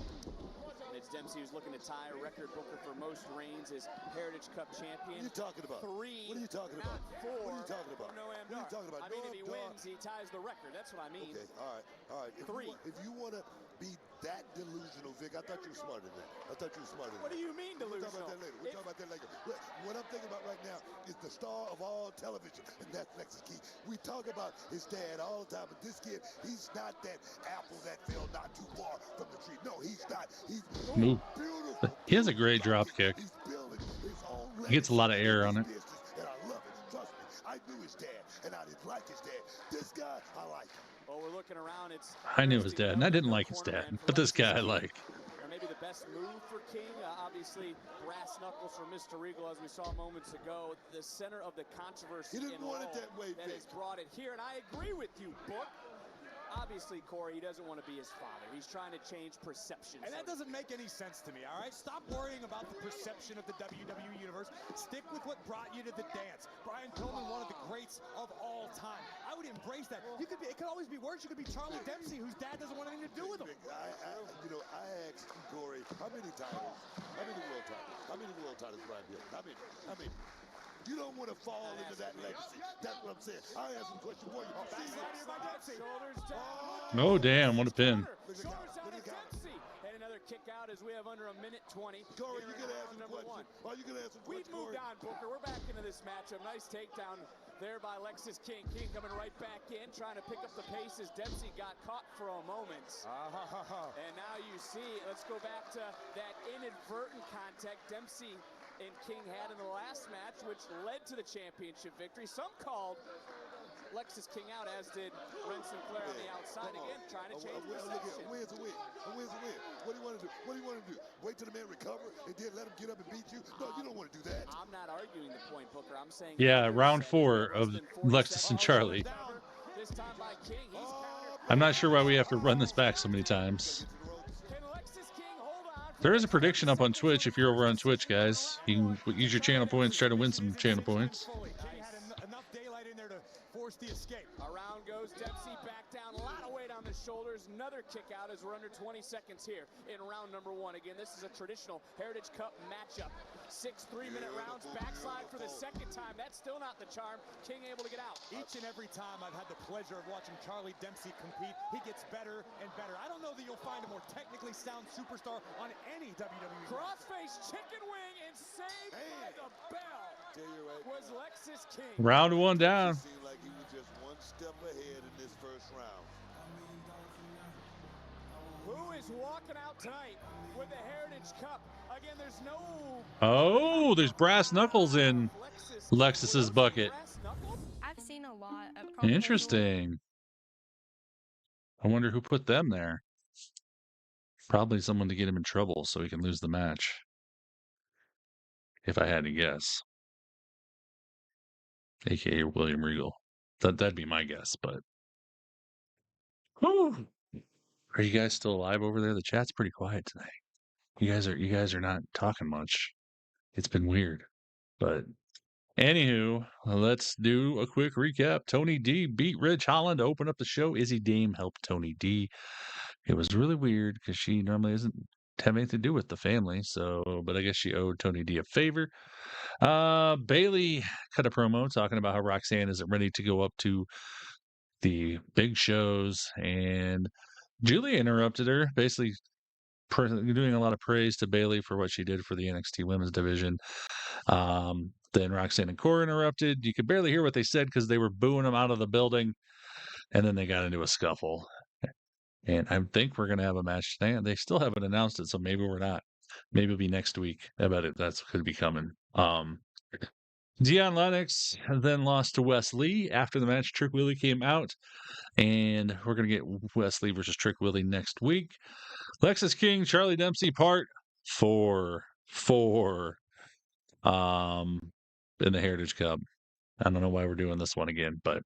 And it's Dempsey who's looking to tie a record booker for most reigns as Heritage Cup champion. What are you talking about? 3. What are you talking about? Not 4. What are you talking about? No, What are you talking about? I mean, if he wins, he ties the record. That's what I mean. Okay, all right. If 3. If you want to be that delusional, Vic. I thought you were smarter than that. I thought you were smarter than that. What do you mean delusional? We'll talk about that later. We'll talk about that later. Look, what I'm thinking about right now is the star of all television, and that's Lexus King. We talk about his dad all the time, but this kid, he's not that apple that fell not too far from the tree. No, he's not. He's beautiful. He has a great drop kick. He's building his own legacy. He gets a lot of air on it. And I love it. Trust me, I knew his dad, and I didn't like his dad. This guy, I like him. Well, we're looking around. It's I knew his dad, and I didn't like his dad, but this guy I like. Or maybe the best move for King. Obviously, brass knuckles from Mr. Regal, as we saw moments ago. The center of the controversy. He didn't want it that way, that has brought it here, and I agree with you, Book. Obviously, Corey, he doesn't want to be his father. He's trying to change perceptions. And that doesn't make any sense to me, all right? Stop worrying about the perception of the WWE Universe. Stick with what brought you to the dance. Brian Pillman, one of the greats of all time. I would embrace that. It could always be worse. You could be Charlie Dempsey, whose dad doesn't want anything to do with him. I asked Corey, how many titles? How many world titles? How many world titles, Brian Pillman? How many? You don't want to fall into that legacy. That's what I'm saying. I asked him a question. What you see? Oh, damn. What a pin. Shoulders down at Dempsey. And another kick out as we have under a minute 20. Corey, you gonna ask him a question? Are you gonna ask him a question? We've moved on, Booker. We're back into this matchup. Nice takedown there by Lexus King. King coming right back in, trying to pick up the pace as Dempsey got caught for a moment. And now you see, let's go back to that inadvertent contact Dempsey and King had in the last match, which led to the championship victory. Some called Lexus King out, as did Ren Sinclair on the outside. Again, trying to change perception. A win's a win. A win's a win. What do you want to do? What do you want to do? Wait till the man recover and then let him get up and beat you? No, you don't want to do that. I'm not arguing the point, Booker. I'm saying... Yeah, round 4 of Lexus and Charlie. This time by King. He's I'm not sure why we have to run this back so many times. There is a prediction up on Twitch if you're over on Twitch, guys. You can use your channel points, try to win some channel points. Enough daylight in there to force the escape. Around goes Dempsey, back down, a lot of weight on the shoulders. Another kick out as we're under 20 seconds here in round number 1. Again, this is a traditional Heritage Cup matchup. 6 3-minute rounds, backslide for the second time. That's still not the charm. King able to get out. Each and every time I've had the pleasure of watching Charlie Dempsey compete, he gets better and better. I don't know that you'll find a more technically sound superstar on any WWE. Crossface chicken wing and saved by the bell. Was Lexus King. Round 1 down. It seemed like he was just one step ahead in this first round. Who is walking out tonight with the Heritage Cup? Again, there's no... Oh, there's brass knuckles in Lexus's bucket. I've seen a lot of... Interesting. I wonder who put them there. Probably someone to get him in trouble so he can lose the match. If I had to guess. AKA William Regal. That'd be my guess, but... Whew. Are you guys still alive over there? The chat's pretty quiet tonight. You guys are not talking much. It's been weird. But anywho, let's do a quick recap. Tony D beat Ridge Holland to open up the show. Izzy Dame helped Tony D. It was really weird because she normally doesn't have anything to do with the family. But I guess she owed Tony D a favor. Bailey cut a promo talking about how Roxanne isn't ready to go up to the big shows, and Julia interrupted her, basically doing a lot of praise to Bailey for what she did for the NXT Women's Division. Then Roxanne and Cora interrupted. You could barely hear what they said because they were booing them out of the building, and then they got into a scuffle. And I think we're going to have a match today. They still haven't announced it, so maybe we're not. Maybe it'll be next week. I bet that could be coming. Dion Lennox then lost to Wes Lee. After the match, Trick Willie came out, and we're going to get Wes Lee versus Trick Willie next week. Lexus King, Charlie Dempsey, part 4 in the Heritage Cup. I don't know why we're doing this one again, but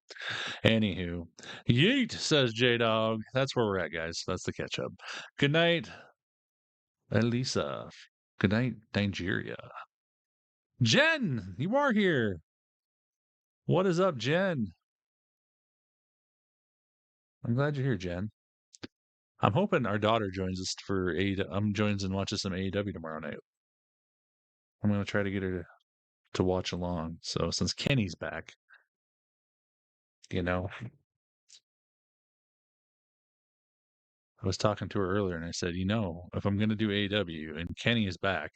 anywho. Yeet, says J-Dog. That's where we're at, guys. That's the catch-up. Good night, Elisa. Good night, Nigeria. Jen, you are here. What is up, Jen? I'm glad you're here, Jen. I'm hoping our daughter joins us for joins and watches some AEW tomorrow night. I'm going to try to get her to watch along. So since Kenny's back, was talking to her earlier, and I said, if I'm going to do AEW and Kenny is back,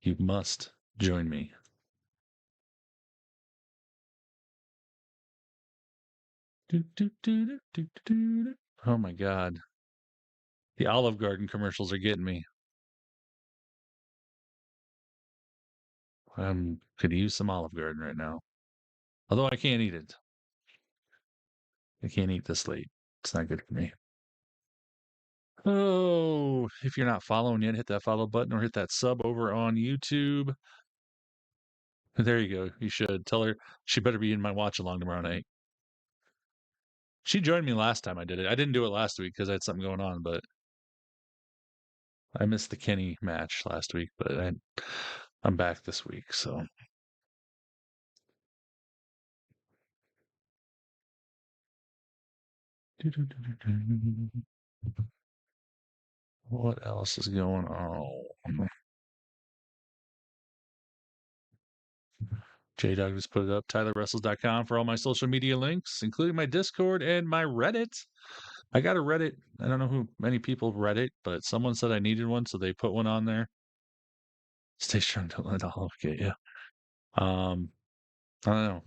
you must join me. Oh my God. The Olive Garden commercials are getting me. Could use some Olive Garden right now. Although I can't eat it. I can't eat this late. It's not good for me. Oh, if you're not following yet, hit that follow button or hit that sub over on YouTube. There you go. You should. Tell her she better be in my watch along tomorrow night. She joined me last time I did it. I didn't do it last week because I had something going on, but I missed the Kenny match last week, but I'm back this week, so. What else is going on? J-Dog just put it up, TylerWrestles.com for all my social media links, including my Discord and my Reddit. I got a Reddit. I don't know who many people read it, but someone said I needed one, so they put one on there. Stay strong, don't let all get you. I don't know.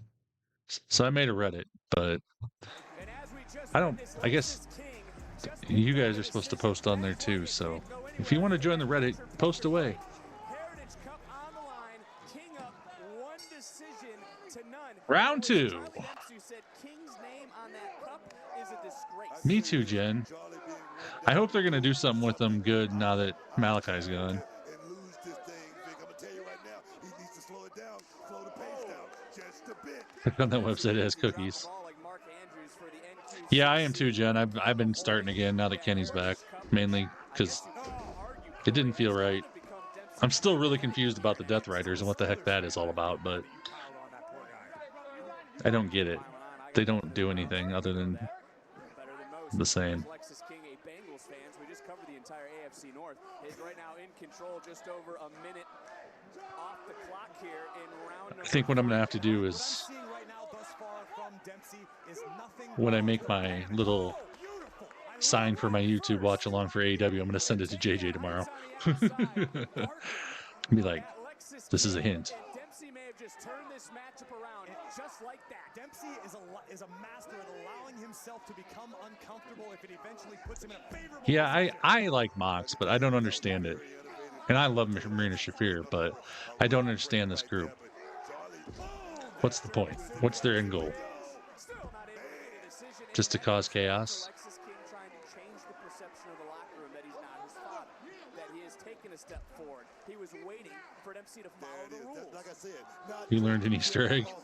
So I made a Reddit, but I guess you guys are supposed to post on there too, so if you want to join the Reddit, post away. Round 2. Me too, Jen. I hope they're going to do something with them good now that Malachi's gone. On that website, it has cookies. Yeah, I am too, Jen. I've been starting again now that Kenny's back, mainly because it didn't feel right. I'm still really confused about the Death Riders and what the heck that is all about, but I don't get it. They don't do anything other than the same. I think what I'm going to have to do is when I make my little sign for my YouTube watch along for AEW, I'm going to send it to JJ tomorrow. Be like, this is a hint. Just turn this matchup around just like that. Dempsey is a master at allowing himself to become uncomfortable if it eventually puts him in a favorable Yeah, I like Mox, but I don't understand it. And I love Marina Shafir, but I don't understand this group. What's the point? What's their end goal? Just to cause chaos? He was waiting for Dempsey to follow the rules. Like I said, you learned an Easter egg. Look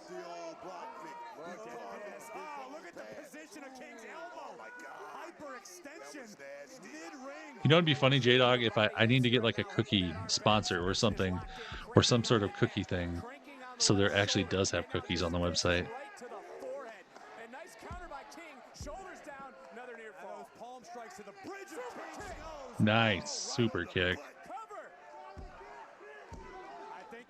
at the position of King's elbow. Oh my God. Hyperextension. Mid-ring. You know, it'd be funny, J-Dog, if I need to get like a cookie sponsor or something, or some sort of cookie thing. So there actually does have cookies on the website. Nice. Super kick.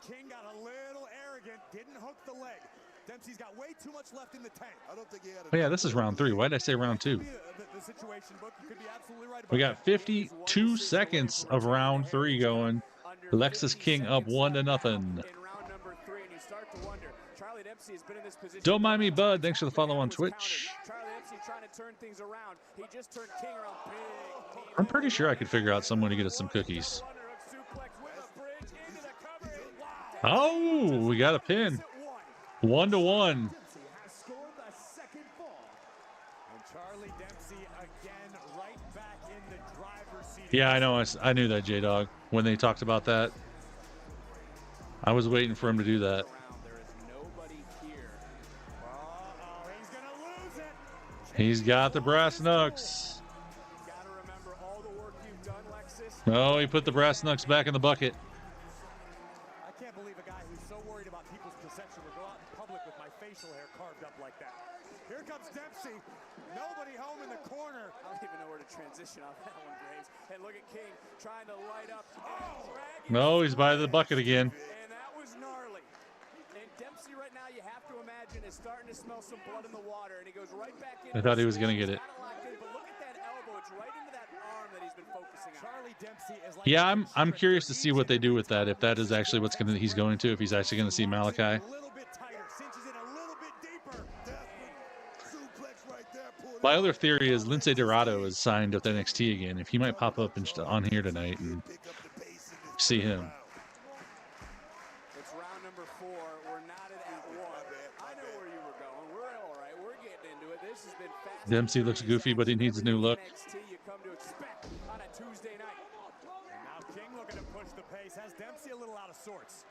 King got a little arrogant, didn't hook the leg. Dempsey's got way too much left in the tank. I don't think he had Oh yeah, this is round 3. Why did I say round 2? We got 52 seconds of round 3 going. Alexis King up 1-0. Don't mind me, bud. Thanks for the follow on Twitch. I'm pretty sure I could figure out someone to get us some cookies. Oh, we got a pin. 1-1. Yeah, I know. I knew that, J-Dog. When they talked about that, I was waiting for him to do that. He's got the brass knucks. Oh, he put the brass knucks back in the bucket. Here comes Dempsey. Nobody home in the corner. I don't even know where to transition off that one, Graves. And look at King trying to light up. No, he's by the bucket again. And that was gnarly. And Dempsey right now, you have to imagine, is starting to smell some blood in the water. And he goes right back in. I thought he was going to get it. But look at that elbow. It's right into that Yeah, I'm curious to see what they do with that. If that is actually what's he's going to. If he's actually going to see Malachi. My other theory is Lince Dorado is signed with NXT again. If he might pop up on here tonight and see him. It's round number 4. We're knotted at 1. I know where you were going. We're all right. We're getting into it. This has been fast. Dempsey looks goofy, but he needs a new look. NXT you come to expect on a Tuesday night. And now King looking to push the pace. Has Dempsey a little out of sorts.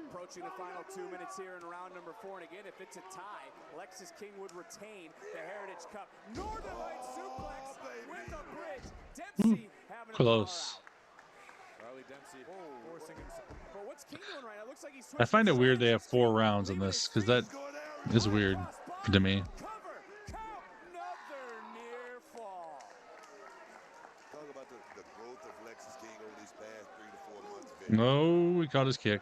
Approaching the final 2 minutes here in round number 4. And again, if it's a tie, Lexis King would retain the Heritage Cup. Northern Light suplex with a bridge. Dempsey having a close. Charlie Dempsey forcing him. But what's King doing right now? Looks like he's I find it weird they have 4 rounds in this because that is weird to me. Another near fall. Talk about the growth of Lexis King over these past 3 to 4 months. No, he caught his kick.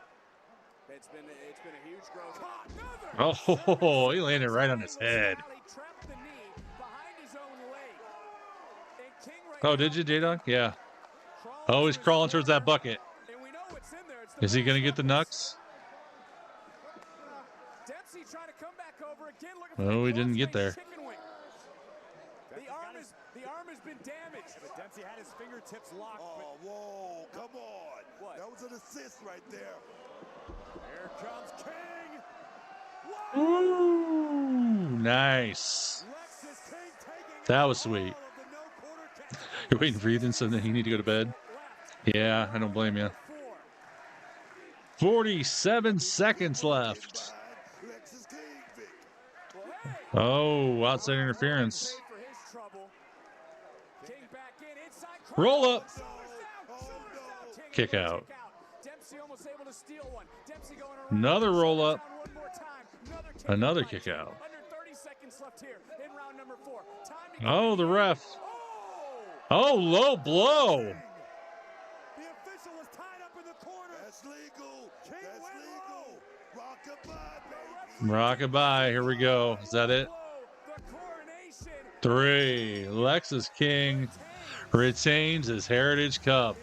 It's been a huge growth. Oh, he landed right on his head. Oh, did you, J-Dog? Yeah. Oh, he's crawling towards that bucket. Is he going to get the Nux? Oh, he didn't get there. The arm has been damaged. But Dempsey had his fingertips locked. Oh, whoa, come on. What? That was an assist right there. Here comes King. Ooh, nice. That was sweet. You're waiting for Ethan, so that you need to go to bed? Yeah, I don't blame you. 47 seconds left. Oh, outside interference. Roll up. Kick out. Another roll up. Another kick out. Oh, the ref. Oh, low blow. The official was tied up in the corner. That's legal. That's legal. Rockabye. Here we go. Is that it? 3. Lexis King retains his Heritage Cup.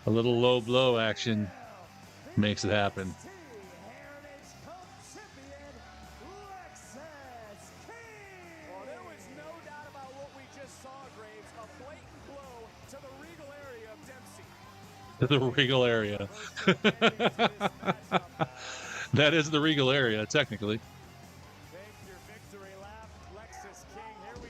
A little low blow action makes it happen. The regal area. That is the regal area, technically. Your victory lap, Lexis King. Here we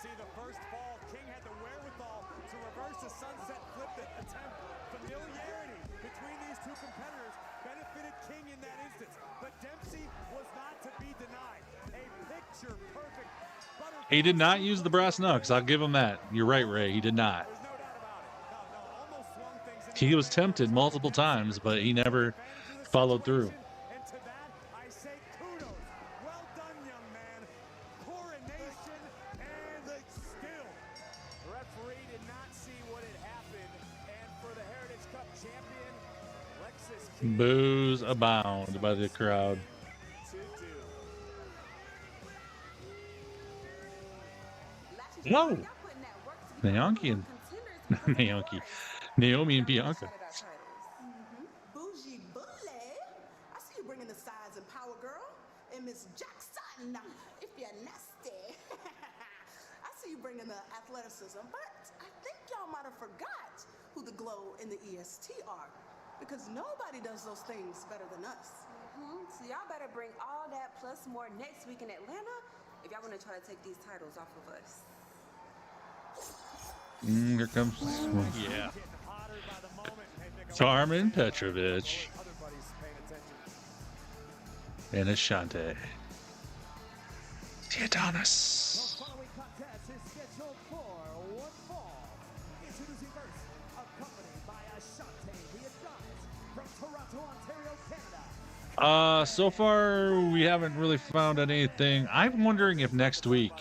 see the first fall. King had the wherewithal to reverse the sunset flip attempt. Familiarity between these two competitors benefited King in that instance. But Dempsey was not to be denied. A picture-perfect butterfly. He did not use the brass knucks. I'll give him that. You're right, Ray. He did not. He was tempted multiple times, but he never followed through. And to that, I say kudos. Well done, young man. Coronation and skill. The referee did not see what had happened, and for the Heritage Cup champion, Lexis King. Boos abound by the crowd. Whoa! Naomi and Bianca. Bougie bully. I see you bringing the size and power, girl. And Miss Jackson, if you're nasty. I see you bringing the athleticism, but I think y'all might have forgot who the Glow and the EST are. Because nobody does those things better than us. So y'all better bring all that plus more next week in Atlanta if y'all want to try to take these titles off of us. Here comes. Yeah. Carmen Petrovich. And Ashante. The Adonis. The following contest is scheduled for one fall. Introducing first, accompanied by Ashante, the Adonis, from Toronto, Ontario, Canada. So far we haven't really found anything. I'm wondering if next week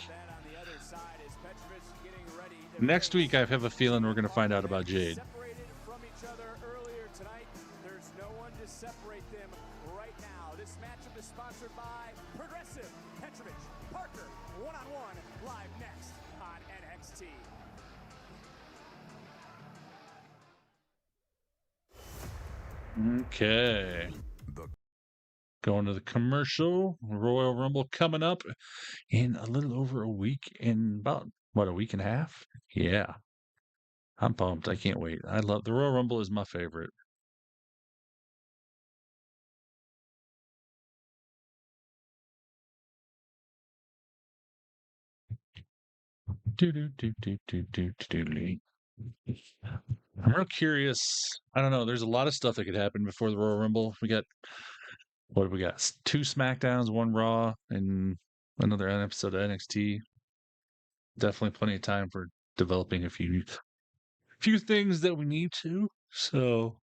I have a feeling we're going to find out about Jade. Separated from each other earlier tonight. There's no one to separate them right now. This matchup is sponsored by Progressive, Petrovich, Parker, one-on-one, live next on NXT. Okay. Going to the commercial. Royal Rumble coming up in a little over a week, in about, what, a week and a half? Yeah. I'm pumped. I can't wait. I love the Royal Rumble is my favorite. I'm real curious. I don't know. There's a lot of stuff that could happen before the Royal Rumble. We got, what do we got? 2 SmackDowns, 1 Raw, and another episode of NXT. Definitely plenty of time for developing a few things that we need to. So,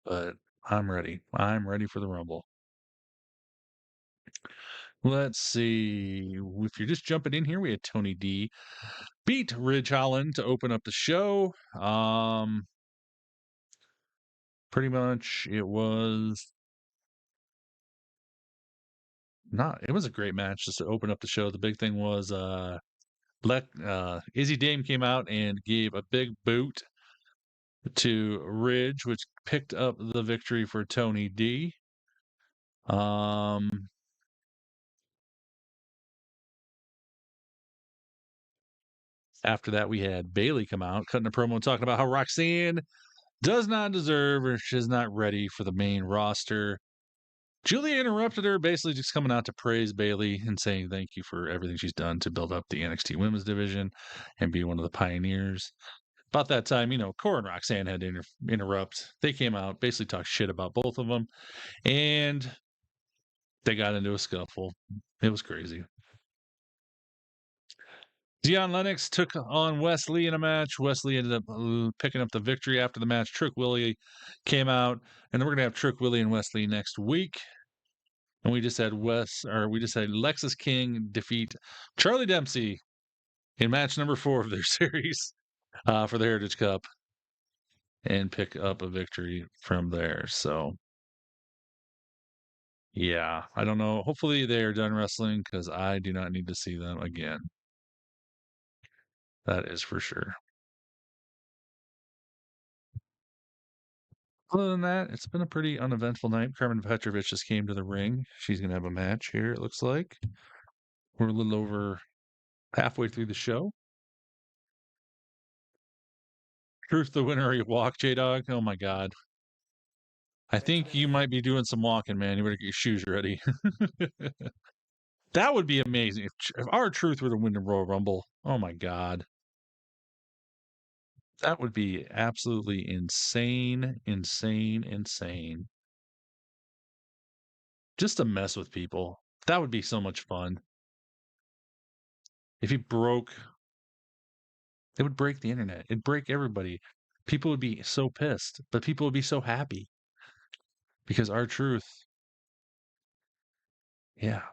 but I'm ready. I'm ready for the Rumble. Let's see. If you're just jumping in here, we had Tony D beat Ridge Holland to open up the show. Pretty much it was it was a great match just to open up the show. The big thing was Izzy Dame came out and gave a big boot to Ridge, which picked up the victory for Tony D. After that, we had Bayley come out, cutting a promo, talking about how Roxanne does not deserve or she's not ready for the main roster. Julia interrupted her, basically just coming out to praise Bayley and saying thank you for everything she's done to build up the NXT women's division and be one of the pioneers. About that time, Cora and Roxanne had to interrupt. They came out, basically talked shit about both of them, and they got into a scuffle. It was crazy. Deion Lennox took on Wesley in a match. Wesley ended up picking up the victory after the match. Trick Willie came out, and then we're gonna have Trick Willie and Wesley next week. And we just had Lexus King defeat Charlie Dempsey in match number 4 of their series for the Heritage Cup and pick up a victory from there. So, yeah, I don't know. Hopefully they are done wrestling because I do not need to see them again. That is for sure. Other than that, it's been a pretty uneventful night. Carmen Petrovich just came to the ring. She's going to have a match here, it looks like. We're a little over halfway through the show. Truth the winner you walk, J-Dog. Oh my God. I think you might be doing some walking, man. You better get your shoes ready. That would be amazing. If our Truth were to win the Royal Rumble, oh my God. That would be absolutely insane, insane, insane. Just to mess with people. That would be so much fun. If he broke, it would break the internet. It'd break everybody. People would be so pissed, but people would be so happy. Because our Truth, yeah.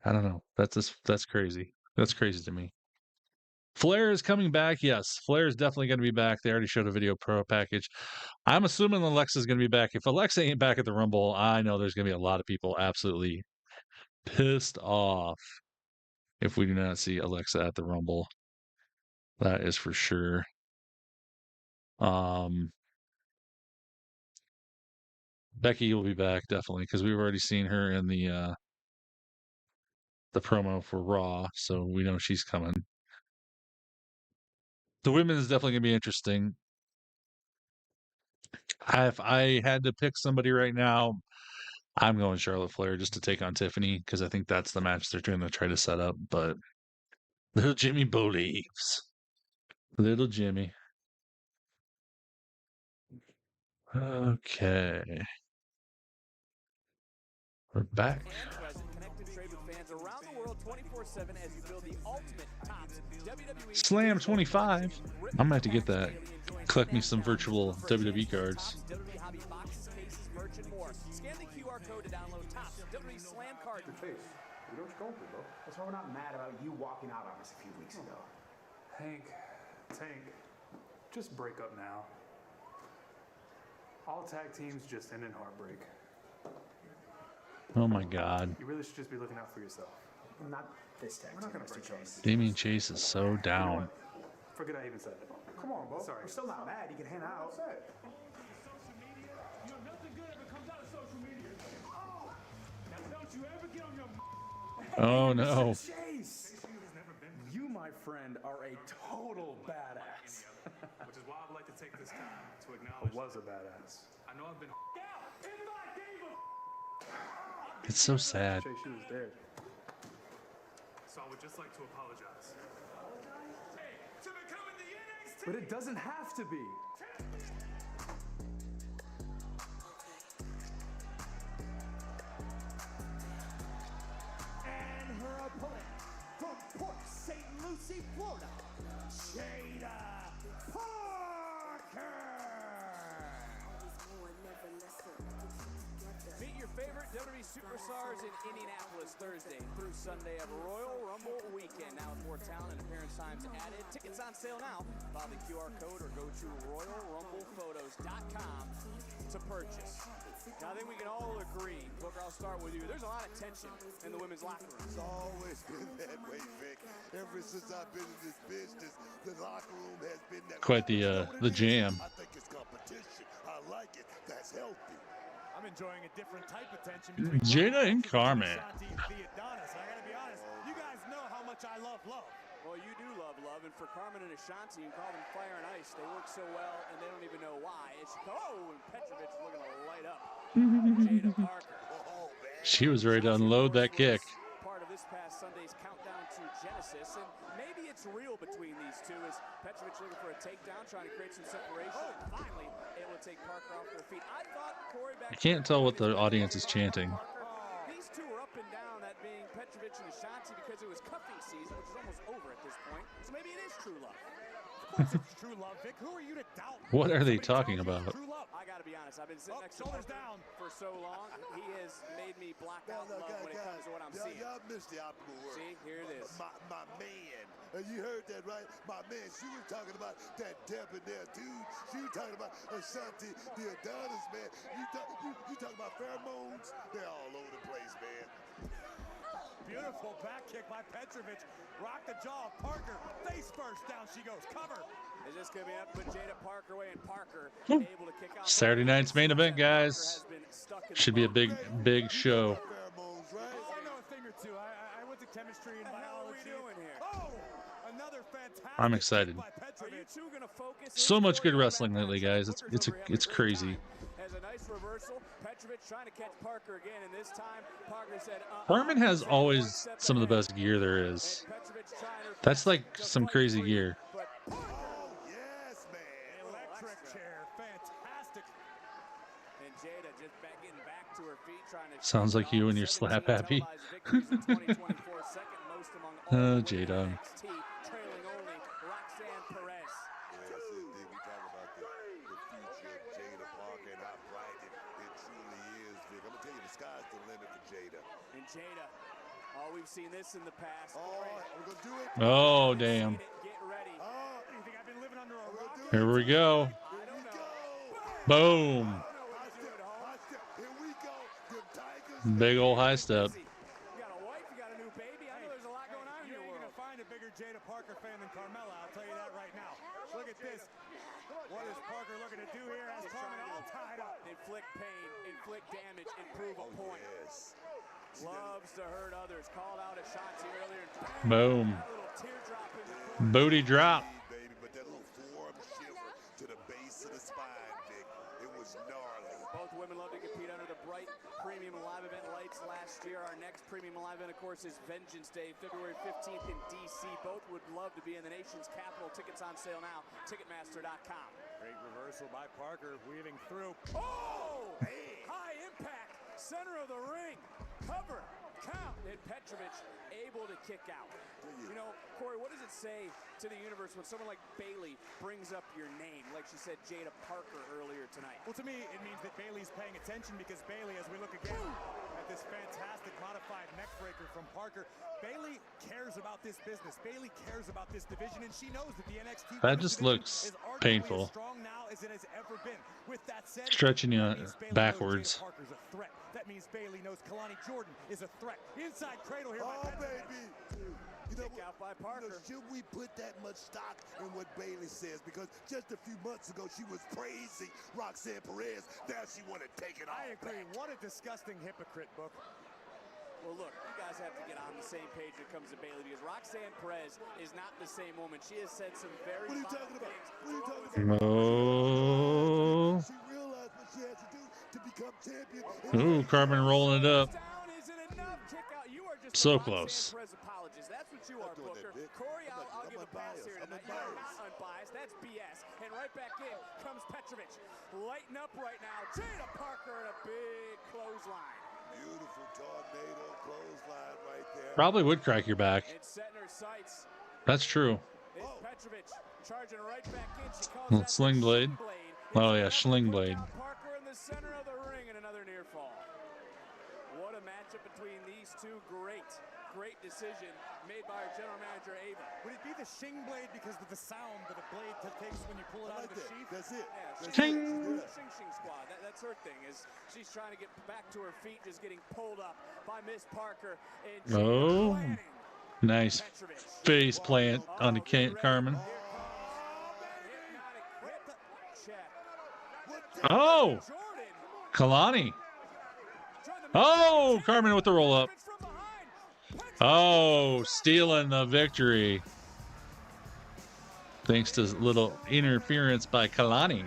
I don't know. That's crazy. That's crazy to me. Flair is coming back. Yes, Flair is definitely going to be back. They already showed a video pro package. I'm assuming Alexa is going to be back. If Alexa ain't back at the Rumble, I know there's going to be a lot of people absolutely pissed off if we do not see Alexa at the Rumble. That is for sure. Becky will be back definitely because we've already seen her in the promo for Raw, so we know she's coming. The women is definitely going to be interesting. If I had to pick somebody right now, I'm going Charlotte Flair just to take on Tiffany because I think that's the match they're going to try to set up. But little Jimmy believes. Little Jimmy. Okay. We're back. Slam 25. I'm going to have to get that. Collect me some virtual WWE cards. Scan the QR code to download Topps WWE Slam card. Your face. You know what you're going through, bro. That's why we're not mad about you walking out on us a few weeks ago. Hank, Tank, just break up now. All tag teams just end in heartbreak. Oh my God. You really should just be looking out for yourself. Not this tag team, Mr. Chase. Damian Chase is so down. Forget I even said it. Come on, bro. Sorry. I'm still not mad. You can hang out. Social media, you know, nothing good ever comes out of social media. Oh! Now don't you ever get on your Oh no. Chase! You, my friend, are a total badass. Which is why I'd like to take this time to acknowledge. I was a badass. I know I've been. It's so sad. Chase, she was dead. So I would just like to apologize. Hey, to becoming the NXT. But it doesn't have to be. And her opponent from Port St. Lucie, Florida, Jada Parker. Meet your favorite WWE superstars in Indianapolis Thursday through Sunday of Royal Rumble weekend. Now with more talent and appearance times added. Tickets on sale now. Follow the QR code or go to RoyalRumblePhotos.com to purchase. Now, I think we can all agree, Booker, I'll start with you. There's a lot of tension in the women's locker room. It's always been that way, Vic. Ever since I've been in this business, the locker room has been that Quite way. the jam. I think it's competition. I like it. That's healthy. I'm enjoying a different type of tension between Jada and Carmen. Ashanti and the Adonis. I gotta be honest, you guys know how much I love love. Well, you do love love, and for Carmen and Ashanti, you call them fire and ice. They work so well, and they don't even know why. And Petrovic is looking to light up. Jada Parker. She was ready to unload that kick. Part of this past Sunday's countdown to Genesis, and maybe it's real between these two as Petrovic looking for a takedown, trying to create some separation, and finally able to take Parker off their feet. I thought Corey back. I can't tell what the audience is chanting. These two were up and down, that being Petrovic and Ashanti, because it was cuffing season, which is almost over at this point. So maybe it is true love. Of course it's true love, Vic. Who are you to doubt? What are they talking about? True love. I gotta be honest. I've been sitting next to shoulders Parker down for so long. He has made me block out love when it comes to what I'm seeing. Y'all missed the optimal word. See, here it is. My man. You heard that, right? My man. She was talking about that debonair dude. She was talking about Ashanti, the Adonis, man. You talking about pheromones? They're all over the place, man. Beautiful back kick by Petrovic. Rock the jaw of Parker. Face first. Down she goes. Cover. Is this going to be up? Put Jada Parker away, and Parker able to kick out. Saturday night's main event, guys. Should be a big show. I know a thing or two. I went to chemistry and biology. What are we doing here? Oh, another fantastic. I'm excited. Are you two going to focus? So much good wrestling lately, guys. It's crazy. Has a nice reversal. Petrovic trying to catch Parker again, and this time Parker said, Carmen has always some of the best gear there is. That's like some crazy gear. Yes, man. Electric chair. Fantastic. And Jada just getting back to her feet, trying to. Sounds like you and your slap happy. Oh, Jada. Trailing only Roxanne Perez. Yes, indeed. We talk about the future of Jada Parker and how bright it truly is, Vic. I'm going to tell you, the sky's the limit for Jada. And Jada, we've seen this in the past. Oh, we're going to do it. Oh, damn. Get ready. You think I've been living under a rock? Here we go. Boom. Here we go. The Tigers. Big old high step. You got a wife, you got a new baby. I know there's a lot going on in your world. You're going to find a bigger Jada Parker fan than Carmella. I'll tell you that right now. Look at this. What is Parker looking to do here? Has Carmen all tied up. Inflict pain, inflict damage, and prove a point. Yes. Loves to hurt others. Called out Ashanti earlier. Boom. Booty drop. Baby, but that little forearm shiver to the base of the spine, Vic. It was gnarly. Both women love to compete under the bright premium live event lights last year. Our next premium live event, of course, is Vengeance Day, February 15th in D.C. Both would love to be in the nation's capital. Tickets on sale now. Ticketmaster.com. Great reversal by Parker, weaving through. Oh! Hey. High impact, center of the ring. Cover, count. And Petrovic able to kick out. You know, Corey, what does it say to the universe when someone like Bayley brings up your name, like she said Jada Parker earlier tonight? Well, to me, it means that Bayley's paying attention because Bayley, as we look again at this fantastic modified neck breaker from Parker, Bayley cares about this business. Bayley cares about this division, and she knows that the NXT That just looks painful. as strong now as it has ever been. With that said, Stretching you that means Bayley backwards. knows Jada Parker's a threat. That means Bayley knows Kalani Jordan is a threat. Inside cradle here by Petrovic. Baby. Kick out by Parker. Should we put that much stock in what Bayley says? Because just a few months ago, she was praising Roxanne Perez. Now she want to take it all I agree. back. What a disgusting hypocrite, Book. Well, look, you guys have to get on the same page when it comes to Bayley because Roxanne Perez is not the same woman. She has said some very What are you vile talking about? things. What are you talking about? Oh. She realized what she had to do to become champion. Ooh, Carmen rolling it up. So close. Perez apologies. That's what you are, Booker. Corey, I'll give a pass here tonight. You are not unbiased. That's BS. And right back in comes Petrovic. Lighten up right now. Jada Parker and a big clothesline. Beautiful tornado clothesline right there. Probably would crack your back. It's setting her sights. That's true. It's Petrovic charging right back in. She calls that Sling blade. Oh yeah, Schling blade. Parker in the center of the ring and another near fall. What a matchup between these two. Great decision made by our general manager, Ava. Would it be the shing blade because of the sound that a blade takes when you pull it out of the sheath? That's it. Yeah, Ting. Shing squad. That's her thing. Is she's trying to get back to her feet, just getting pulled up by Miss Parker. And Oh, nice face plant on the Carmen. Oh, Kalani. Oh, Carmen with the roll up. Oh, stealing the victory. Thanks to little interference by Kalani.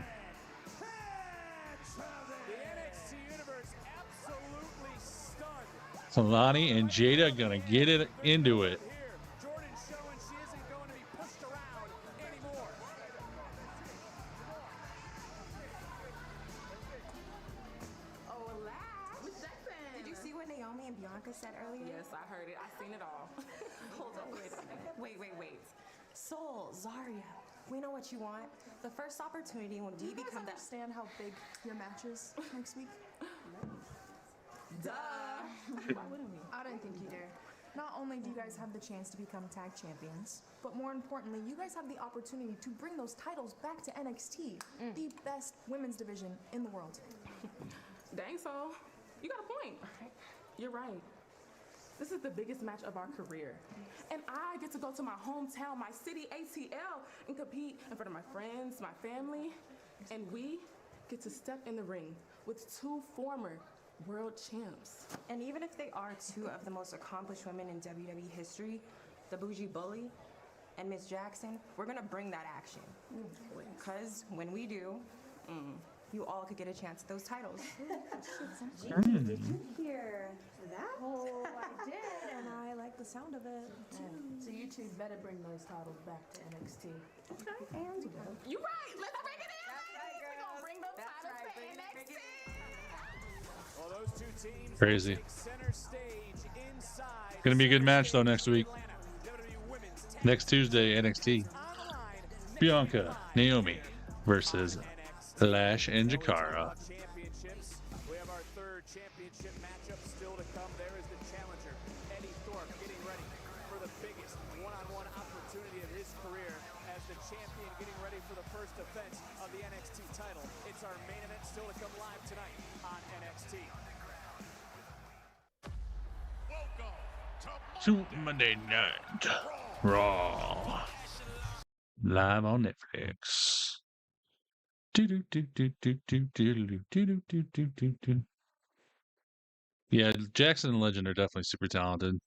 Kalani and Jada gonna get it into it. Did you see what Naomi and Bianca said earlier? Yes, I heard it. I seen it all. Hold on, wait. Soul, Zarya, we know what you want. The first opportunity when we become that. Understand how big your match is next week? Duh. Why wouldn't we? I don't think you do. Not only do you guys have the chance to become tag champions, but more importantly, you guys have the opportunity to bring those titles back to NXT, the best women's division in the world. Dang, Soul. You got a point. You're right. This is the biggest match of our career. And I get to go to my hometown, my city, ATL, and compete in front of my friends, my family. And we get to step in the ring with two former world champs. And even if they are two of the most accomplished women in WWE history, the Bougie Bully and Miss Jackson, we're gonna bring that action. Because when we do, you all could get a chance at those titles. Did you hear that? Oh, I did, and I like the sound of it too. So you two better bring those titles back to NXT. Okay. And you right. Let's bring it in. We're gonna bring those titles to NXT. Well, those two teams Crazy. take center stage inside. Gonna be a good match though next week. Next Tuesday, NXT. Bianca, Naomi versus Lash and Jakara. Championships. We have our third championship matchup still to come. There is the challenger, Eddie Thorpe, getting ready for the biggest one-on-one opportunity of his career as the champion, getting ready for the first defense of the NXT title. It's our main event still to come live tonight on NXT. To Monday Night Raw. Live on Netflix. Yeah, Jackson and Legend are definitely super talented.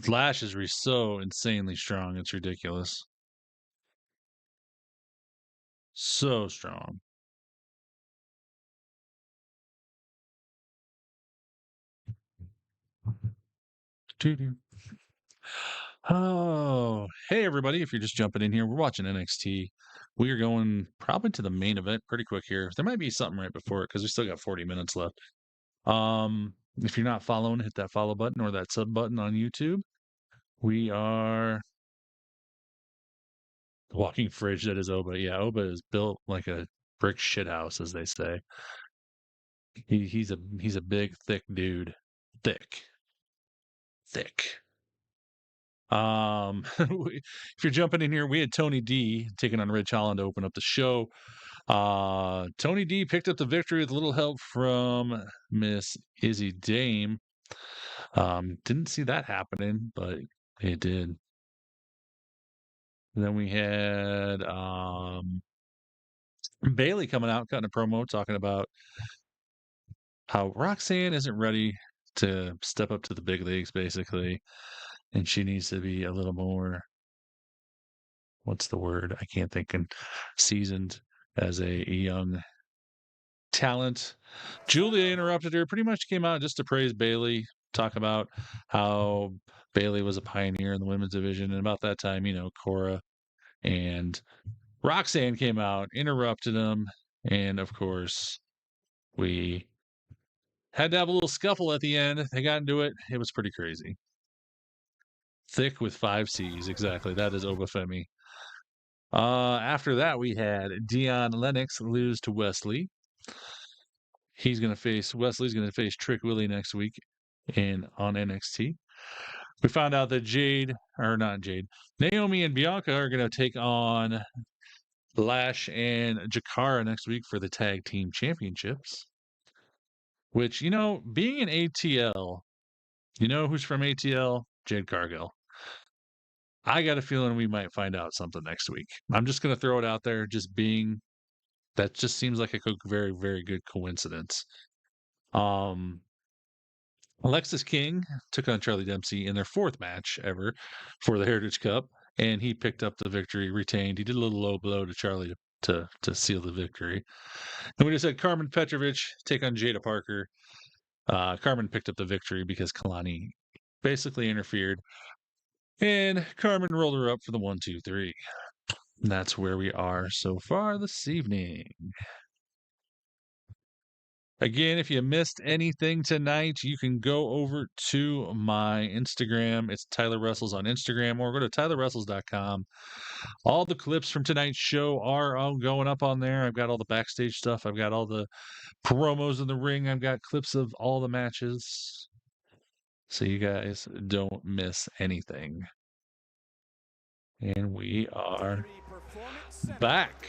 Lash is so insanely strong, it's ridiculous. So strong. Oh, hey everybody. If you're just jumping in here, we're watching NXT. We are going probably to the main event pretty quick here. There might be something right before it because we still got 40 minutes left. If you're not following, hit that follow button or that sub button on YouTube. We are the walking fridge that is Oba. Yeah, Oba is built like a brick shithouse, as they say. He's a big, thick dude. Thick. If you're jumping in here, we had Tony D taking on Rich Holland to open up the show. Tony D picked up the victory with a little help from Miss Izzy Dame. Didn't see that happening, but It did. And then we had Bailey coming out, cutting a promo, talking about how Roxanne isn't ready to step up to the big leagues, basically. And she needs to be a little more, what's the word? I can't think. And seasoned as a young talent. Julia interrupted her, pretty much came out just to praise Bailey, talk about how Bailey was a pioneer in the women's division. And about that time, Cora and Roxanne came out, interrupted him. And of course, we had to have a little scuffle at the end. They got into it. It was pretty crazy. Thick with 5 C's. Exactly. That is Oba Femi. After that, we had Dion Lennox lose to Wesley. Wesley's going to face Trick Willie next week on NXT. We found out that Naomi and Bianca are going to take on Lash and Jakara next week for the tag team championships. Which, being an ATL, who's from ATL? Jade Cargill. I got a feeling we might find out something next week. I'm just going to throw it out there. That just seems like a very, very good coincidence. Alexis King took on Charlie Dempsey in their 4th match ever for the Heritage Cup, and he picked up the victory, retained. He did a little low blow to Charlie to seal the victory. And we just had Carmen Petrovich take on Jada Parker. Carmen picked up the victory because Kalani basically interfered, and Carmen rolled her up for the 1, 2, 3. And that's where we are so far this evening. Again, if you missed anything tonight, you can go over to my Instagram. It's Tyler Wrestles on Instagram, or go to tylerwrestles.com. All the clips from tonight's show are all going up on there. I've got all the backstage stuff. I've got all the promos in the ring. I've got clips of all the matches. So you guys don't miss anything. And we are back.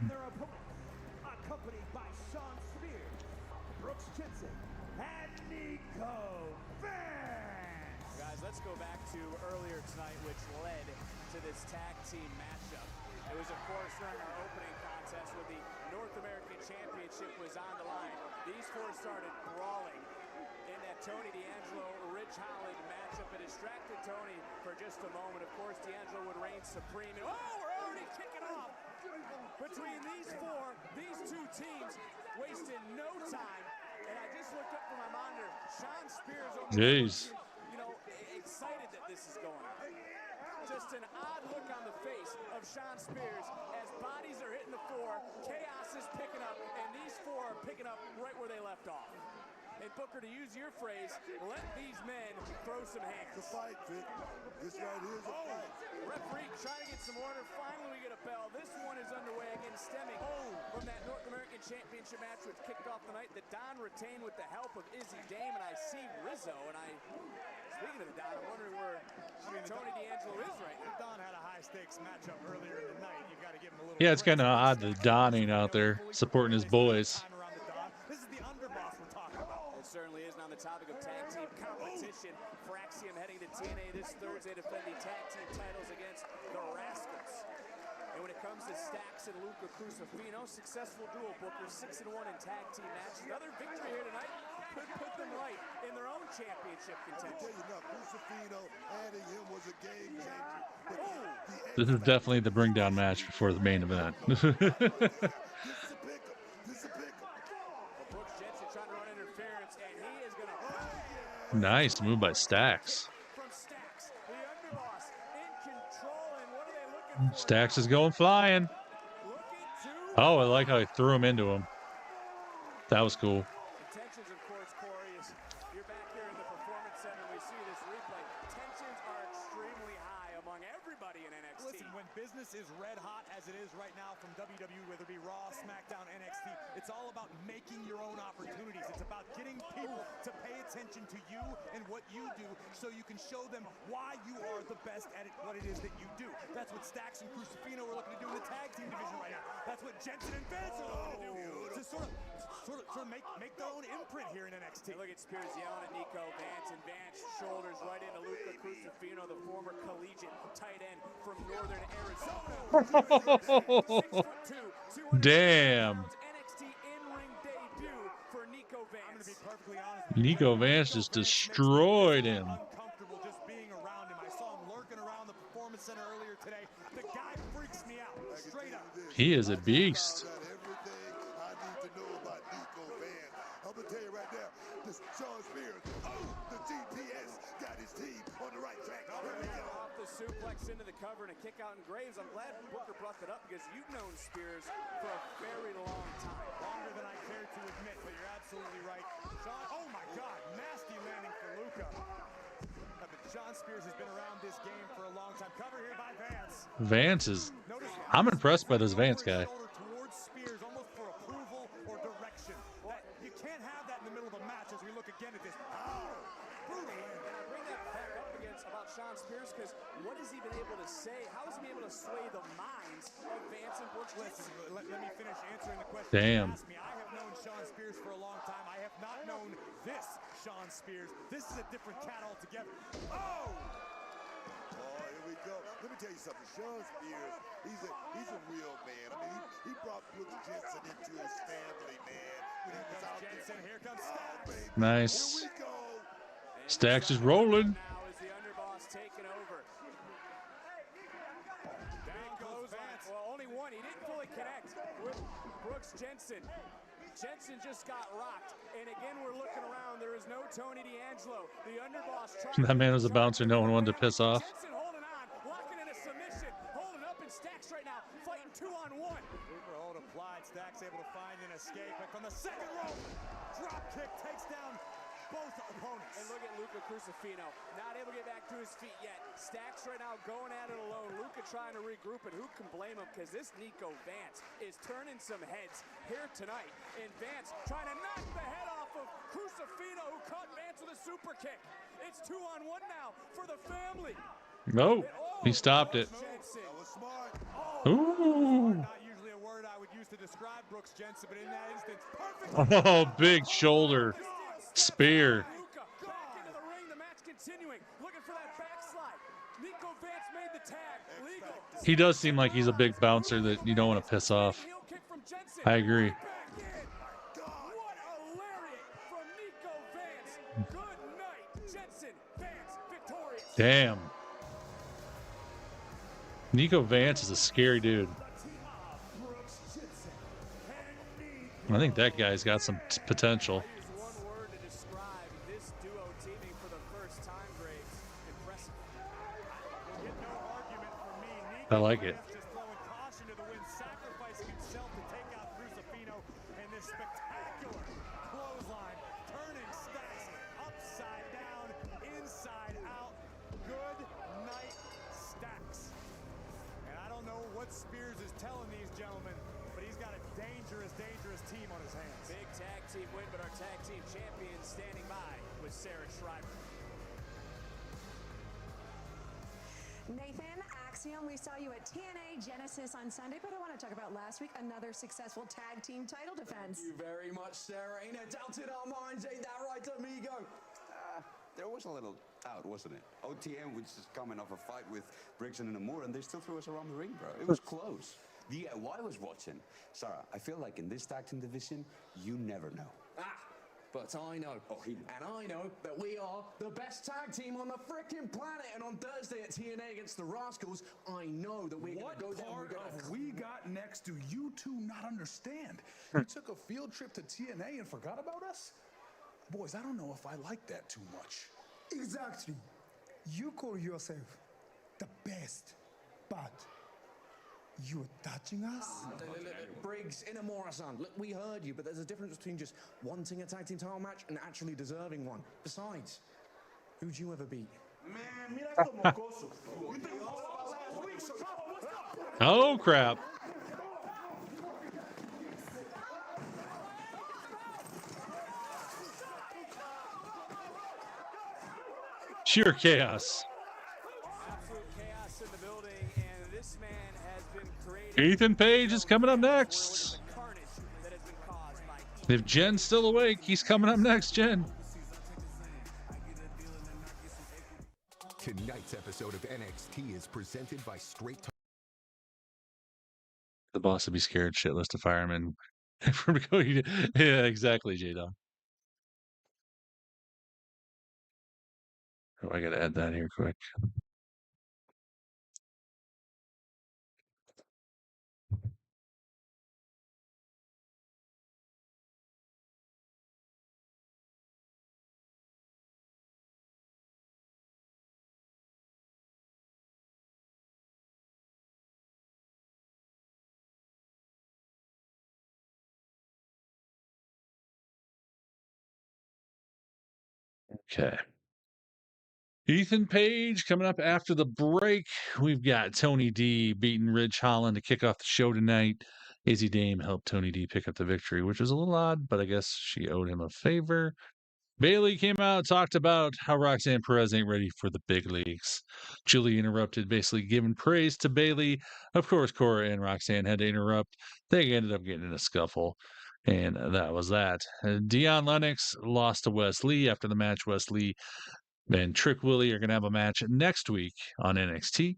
And their opponents, accompanied by Sean Spears, Brooks Jensen, and Nico Vance. Guys, let's go back to earlier tonight, which led to this tag team matchup. It was, of course, during our opening contest where the North American Championship was on the line. These 4 started brawling in that Tony D'Angelo-Ridge Holland matchup. It distracted Tony for just a moment. Of course, D'Angelo would reign supreme. And, we're already kicking off. Between these 4, these 2 teams wasted no time. And I just looked up from my monitor. Sean Spears Jeez. Excited that this is going on. Just an odd look on the face of Sean Spears as bodies are hitting the floor, chaos is picking up, and these 4 are picking up right where they left off. And Booker, to use your phrase, let these men throw some hands. The fight, Vic. This right here is a fight. Referee trying to get some order. Finally, we get a bell. This one is underway again, stemming from that North American Championship match which kicked off the night that Don retained with the help of Izzy Dame. And I see Rizzo, and speaking of the Don, I'm wondering where Tony D'Angelo is right now. Don had a high-stakes matchup earlier in the night. You got to give him a little. Yeah, it's kind of odd that Don ain't out there supporting his boys. This is the underboss we're talking about. It certainly is. And on the topic of tag team competition, Fraxium heading to TNA this Thursday, defending tag team titles against the Rascals. And when it comes to Stax and Luca Crucifino, successful duo Booker, 6-1 in tag team matches. Another victory here tonight could put them right in their own championship contention. Crucifino adding him was a game changer. This is definitely the bring down match before the main event. Nice move by Stax. Stax is going flying. Oh, I like how he threw him into him. That was cool. Tensions, of course, Corey, is you're back here in the Performance Center. We see this replay. Tensions are extremely high among everybody in NXT. Listen, when business is red hot as it is right now from WWE, whether it be Raw, Smackdown, NXT, it's all about making your own opportunities. It's about getting people to pay attention to you and what you do so you can show them why you are the best at it, what it is that you do. That's what Stax and Crucifino are looking to do in the tag team division right now. That's what Jensen and Vance are looking to do. To sort sort of make their own imprint here in NXT. And look at Spears yelling at Nico Vance, and Vance shoulders right into Luca Crucifino, the former collegiate tight end from Northern Arizona. 6'2", Damn. NXT in-ring debut for Nico Vance. I'm going to be perfectly honest. Nico Vance just destroyed him. Uncomfortable just being around him. I saw him lurking around the Performance Center earlier today. The guy freaks me out, straight up. He is a beast. Everything I need to know about Nico Vance. I'm gonna tell you right now, this Sean Spears, the GPS got his team on the right track. Here we go. Off the suplex into the cover and a kick out in Graves. I'm glad Booker brought that up because you've known Spears for a very long time. Longer than I care to admit, but you're absolutely right. Sean, oh my God, nasty landing for Luca. Sean Spears has been around this game for a long time. Cover here by Vance. Vance is... I'm impressed by this Vance guy. Towards Spears, almost for approval or direction. You can't have that in the middle of a match as we look again at this. Oh, brutal landing. And I bring that back up against about Sean Spears because what has he been able to say? How has he been able to sway the minds of Vance and Brooks? Listen, let me finish answering the question. Damn. I have known Sean Spears for a long time. I have not known this Sean Spears. This is a different cat altogether. Oh! Oh, here we go. Let me tell you something. Sean Spears, he's a real man. I mean, he brought Brooks Jensen into his family, man. When he was out Jensen, there. here comes Stacks. Nice. Here we go. Stacks is rolling. Now is the underboss taking over. Down goes Vance. Well, only one. He didn't fully connect with Brooks Jensen. Jensen just got rocked. And again, we're looking around. There is no Tony D'Angelo. The underboss trying That man was a bouncer no one wanted to piss off. Jensen holding on, locking in a submission, holding up in Stacks right now, fighting 2-on-1. Super hold applied. Stacks able to find an escape. But from the second rope, drop kick takes down both opponents. And look at Luca Crucifino, not able to get back to his feet yet. Stacks right now going at it alone. Luca trying to regroup, and who can blame him? Because this Nico Vance is turning some heads here tonight. And Vance trying to knock the head off of Crucifino, who caught Vance with a super kick. It's 2-on-1 now for the family. No, he stopped it. That was smart. Ooh. Not usually a word I would use to describe Brooks Jensen, but in that instance, perfect. Oh, big shoulder. Spear. Luca back into the ring, the match continuing. Looking for that backslide. Nico Vance made the tag. Legal. He does seem like he's a big bouncer that you don't want to piss off. Heel kick from Jensen. I agree. Back in. What a lariat from Nico Vance. Good night, Jensen. Vance victorious. Damn. Nico Vance is a scary dude. I think that guy's got some potential. I like it. Spears is telling these gentlemen, but he's got a dangerous team on his hands. Big tag team win, but our tag team champions standing by with Sarah Schreiber. Nathan, Axiom, we saw you at TNA Genesis on Sunday, but I want to talk about last week, another successful tag team title defense. Thank you very much, Sarah. Ain't a doubt in our minds, ain't that right, amigo? There was a little doubt, wasn't it? OTM was just coming off a fight with Briggs and Namura, and they still threw us around the ring, bro. It was close. The DIY was watching. Sarah, I feel like in this tag team division, you never know. But I know, and I know that we are the best tag team on the frickin' planet. And on Thursday at TNA against the Rascals, I know that we're going to go down. What part of we got next do you two not understand? You took a field trip to TNA and forgot about us? Boys, I don't know if I like that too much. Exactly. You call yourself the best, but you're touching us? Briggs, Inamura-san, look, we heard you, but there's a difference between just wanting a tag team title match and actually deserving one. Besides, who'd you ever beat? Man, mira esto mocoso. You think all about last week was trouble? What's up? Oh, crap. Sheer chaos. Absolute chaos in the building, and this man has been creating. Ethan Page is coming up next. If Jen's still awake, he's coming up next, Jen. Tonight's episode of NXT is presented by Straight Talk. The boss would be scared shitless to fire him and from going. Yeah, exactly, J-Dog. Oh, I gotta add that here quick. Okay. Ethan Page coming up after the break. We've got Tony D beating Ridge Holland to kick off the show tonight. Izzy Dame helped Tony D pick up the victory, which was a little odd, but I guess she owed him a favor. Bayley came out, talked about how Roxanne Perez ain't ready for the big leagues. Julie interrupted, basically giving praise to Bayley. Of course, Cora and Roxanne had to interrupt. They ended up getting in a scuffle, and that was that. Deion Lennox lost to Wes Lee after the match. Wes Lee and Trick Willie are going to have a match next week on NXT.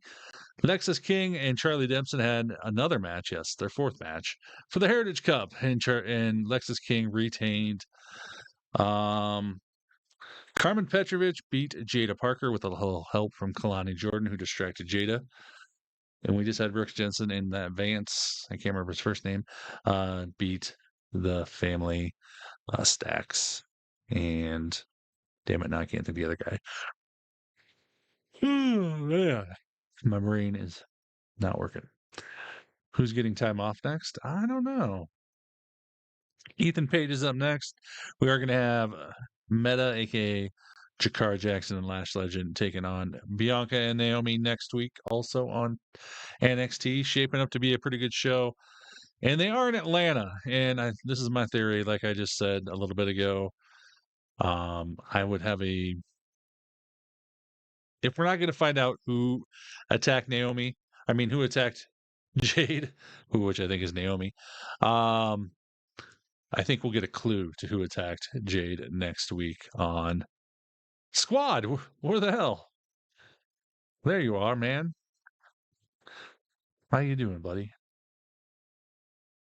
Lexus King and Charlie Dempson had another match, yes, their fourth match, for the Heritage Cup, and Lexus King retained. Carmen Petrovich beat Jada Parker with a little help from Kalani Jordan, who distracted Jada. And we just had Brooks Jensen and that Vance, I can't remember his first name, beat the family Stacks. And damn it, now I can't think of the other guy. Yeah. My brain is not working. Who's getting time off next? I don't know. Ethan Page is up next. We are going to have Meta, aka Jakara Jackson and Lash Legend, taking on Bianca and Naomi next week, also on NXT. Shaping up to be a pretty good show. And they are in Atlanta. And this is my theory, like I just said a little bit ago. I would have a... If we're not going to find out who attacked Naomi, who attacked Jade, which I think is Naomi, I think we'll get a clue to who attacked Jade next week on Squad. Where the hell? There you are, man. How you doing, buddy?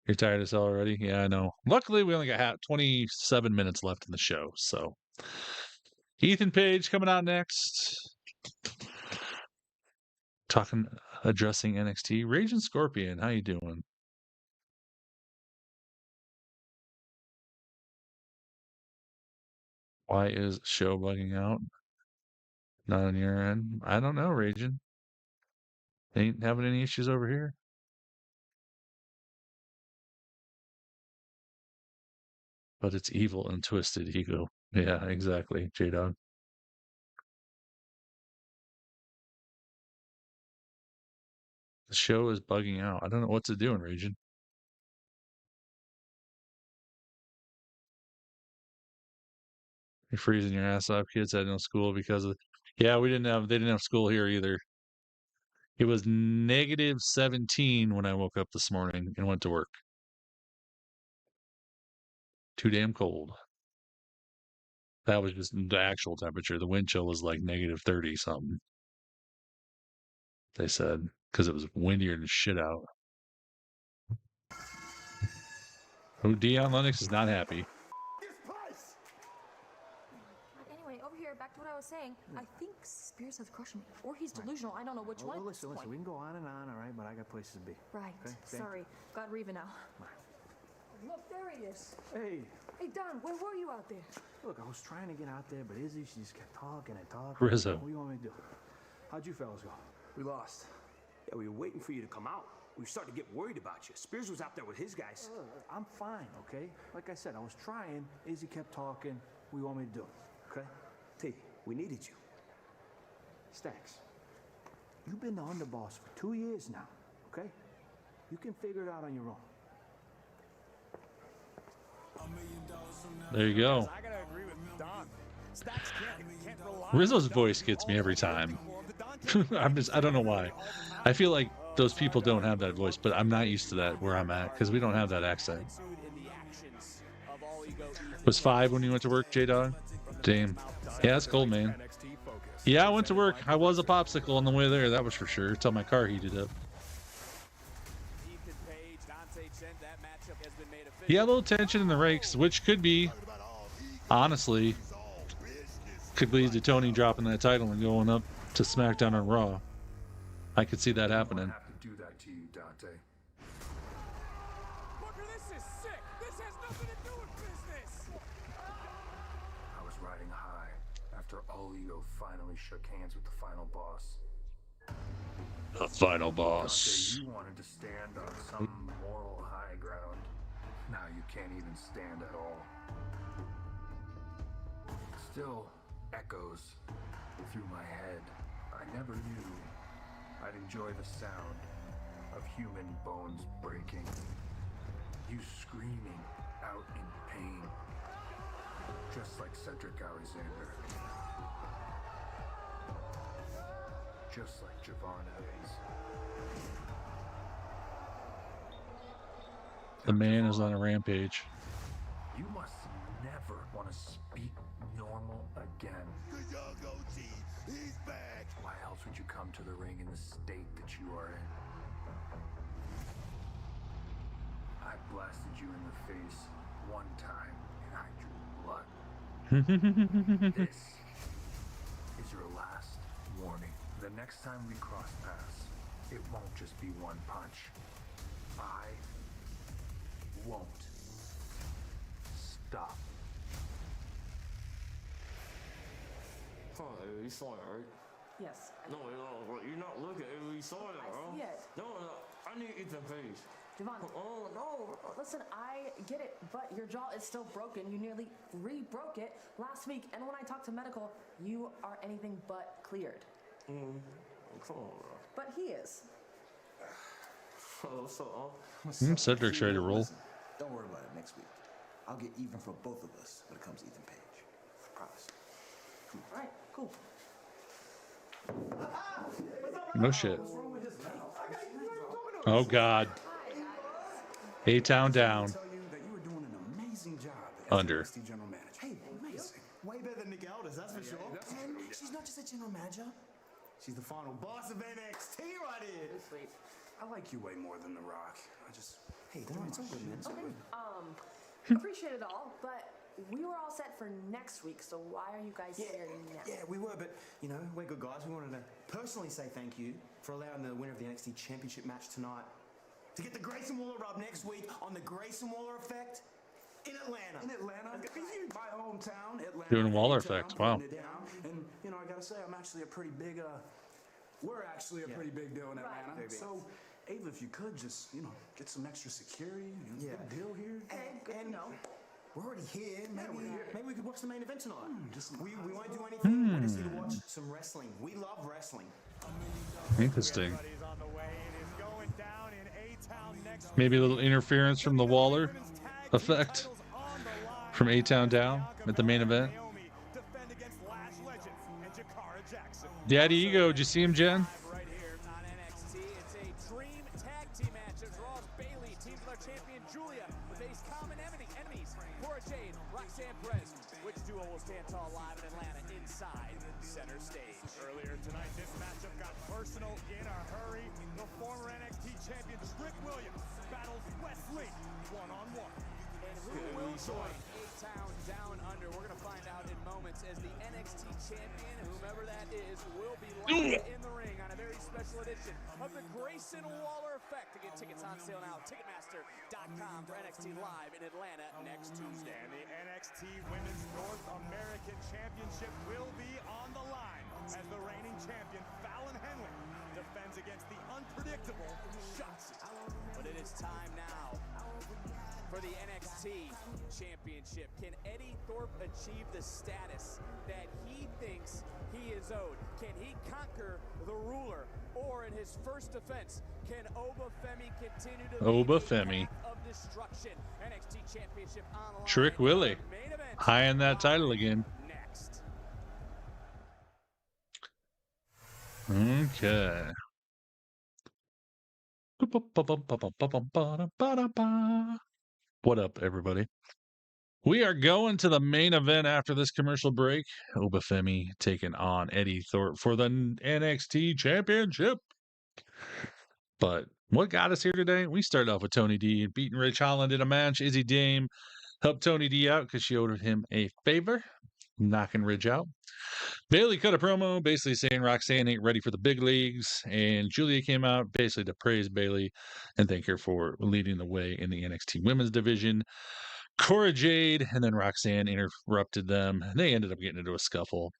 You're tired of this already? Yeah, I know. Luckily, we only got 27 minutes left in the show, so... Ethan Page coming out next. Addressing NXT. Raging Scorpion, how you doing? Why is show bugging out? Not on your end? I don't know, Raging. Ain't having any issues over here. But it's evil and twisted ego. Yeah, exactly, J-Dog. The show is bugging out. I don't know what's it doing, Raging. You're freezing your ass off. Kids had no school because of... Yeah, they didn't have school here either. It was -17 when I woke up this morning and went to work. Too damn cold. That was just the actual temperature. The wind chill was like -30 something. They said, because it was windier than shit out. Oh, Deion Lennox is not happy. Anyway, over here, back to what I was saying. I think Spears has a crush on me, or he's delusional. I don't know which one. Well, listen, we can go on and on, all right? But I got places to be. Right. Okay? Sorry. Got Reva now. Look, there he is. Hey. Hey, Don, where were you out there? Look, I was trying to get out there, but Izzy, she just kept talking and talking. Rizzo. What do you want me to do? How'd you fellas go? We lost. Yeah, we were waiting for you to come out. We started to get worried about you. Spears was out there with his guys. I'm fine, okay? Like I said, I was trying. Izzy kept talking. What do you want me to do? Okay? T, we needed you. Stacks, you've been the underboss for 2 years now, okay? You can figure it out on your own. There you go. I gotta agree with Don. Stacks can't rely Rizzo's voice gets me every time. I don't know why. I feel like those people don't have that voice, but I'm not used to that where I'm at because we don't have that accent. In the actions of all Was 5 when you went to work, J-Dog? Damn. Yeah, that's cool, man. Yeah, I went to work. I was a popsicle on the way there, that was for sure, until my car heated up. Yeah, a little tension in the ranks, which could be, honestly, could lead to Tony dropping that title and going up to SmackDown or Raw. I could see that happening. I have to do that to you, Dante. Booker, this is sick. This has nothing to do with business. I was riding high after All Ego finally shook hands with the final boss. The final boss. Dante, you wanted to stand on some moral high ground. Now you can't even stand at all. Still echoes through my head. I never knew I'd enjoy the sound of human bones breaking. You screaming out in pain. Just like Cedric Alexander. Just like Javon Evans. The man is on a rampage. You must never want to speak normal again. He's back. Why else would you come to the ring in the state that you are in? I blasted you in the face one time and I drew blood. This is your last warning. The next time we cross paths, it won't just be one punch. I won't stop. Oh, you saw it, right? Yes. No, you're not looking. You saw it, bro. I see it. No, I need Ethan Page. Javon, Oh, no. listen, I get it, but your jaw is still broken. You nearly re-broke it last week, and when I talked to medical, you are anything but cleared. Come on, bro. But he is. Cedric's ready to roll. Listen, don't worry about it next week. I'll get even for both of us when it comes to Ethan Page. I promise. All right, cool. No shit. Oh, God. A-Town down. Tell you that you were doing an amazing job as Under. NXT general manager. Hey, amazing. Way better than Nick Aldis, that's for sure. And she's not just a general manager. She's the final boss of NXT right here. Sweet. I like you way more than The Rock. Hey, don't it's all good, man. It's all good. Appreciate it all, but we were all set for next week, so why are you guys here now? Yeah, we were, but, you know, we're good guys. We wanted to personally say thank you for allowing the winner of the NXT Championship match tonight to get the Grayson Waller rub next week on the Grayson Waller effect in Atlanta. In Atlanta, my hometown, Atlanta. Doing Waller H-Town, effect, wow. putting it down. And, you know, I gotta say, I'm actually a pretty big, we're actually a pretty big deal in Atlanta. Very big. So, Ava, if you could just, you know, get some extra security, you know, big deal here. And we're already here. Maybe we could watch the main event tonight. We won't do anything. Hmm. We're just here to watch some wrestling. We love wrestling. Interesting. Everybody's on the way. It is going down in A-Town next Maybe a little interference from the Waller effect from A-Town down at the main event. defend against Lash Legends and Jakara Jackson. Daddy Ego, did you see him, Jen? Right here on NXT, it's a dream tag team match. It draws Bailey, teams with our champion Julia, face common enemies, Cora Jade, Roxanne Perez. Which duo will stand tall live in Atlanta inside center stage? Earlier tonight, this matchup got personal in a hurry. The former NXT champion Trick Williams battles Wesley one-on-one. And who will join A-Town Down Under? We're going to find out in moments as the NXT champion, whomever that is, will be live in the ring on a very special edition of the Grayson Waller Effect. To get tickets on sale now, Ticketmaster.com for NXT Live in Atlanta next Tuesday. And the NXT Women's North American Championship will be on the line as the reigning champion Fallon Henley defends against the unpredictable Shotzi. But it is time now for the NXT Championship. Can Eddie Thorpe achieve the status that he thinks he is owed? Can he conquer the ruler? Or in his first defense, can Oba Femi continue to Oba lead a Femi. path of destruction? NXT Championship on the line. Trick Willie. Main event. High in that title again. Next. Okay. What up, everybody? We are going to the main event after this commercial break. Oba Femi taking on Eddie Thorpe for the NXT Championship. But what got us here today? We started off with Tony D beating Rich Holland in a match. Izzy Dame helped Tony D out because she owed him a favor, knocking Ridge out. Bailey cut a promo basically saying Roxanne ain't ready for the big leagues, and Julia came out basically to praise Bailey and thank her for leading the way in the NXT women's division. Cora Jade and then Roxanne interrupted them, and they ended up getting into a scuffle.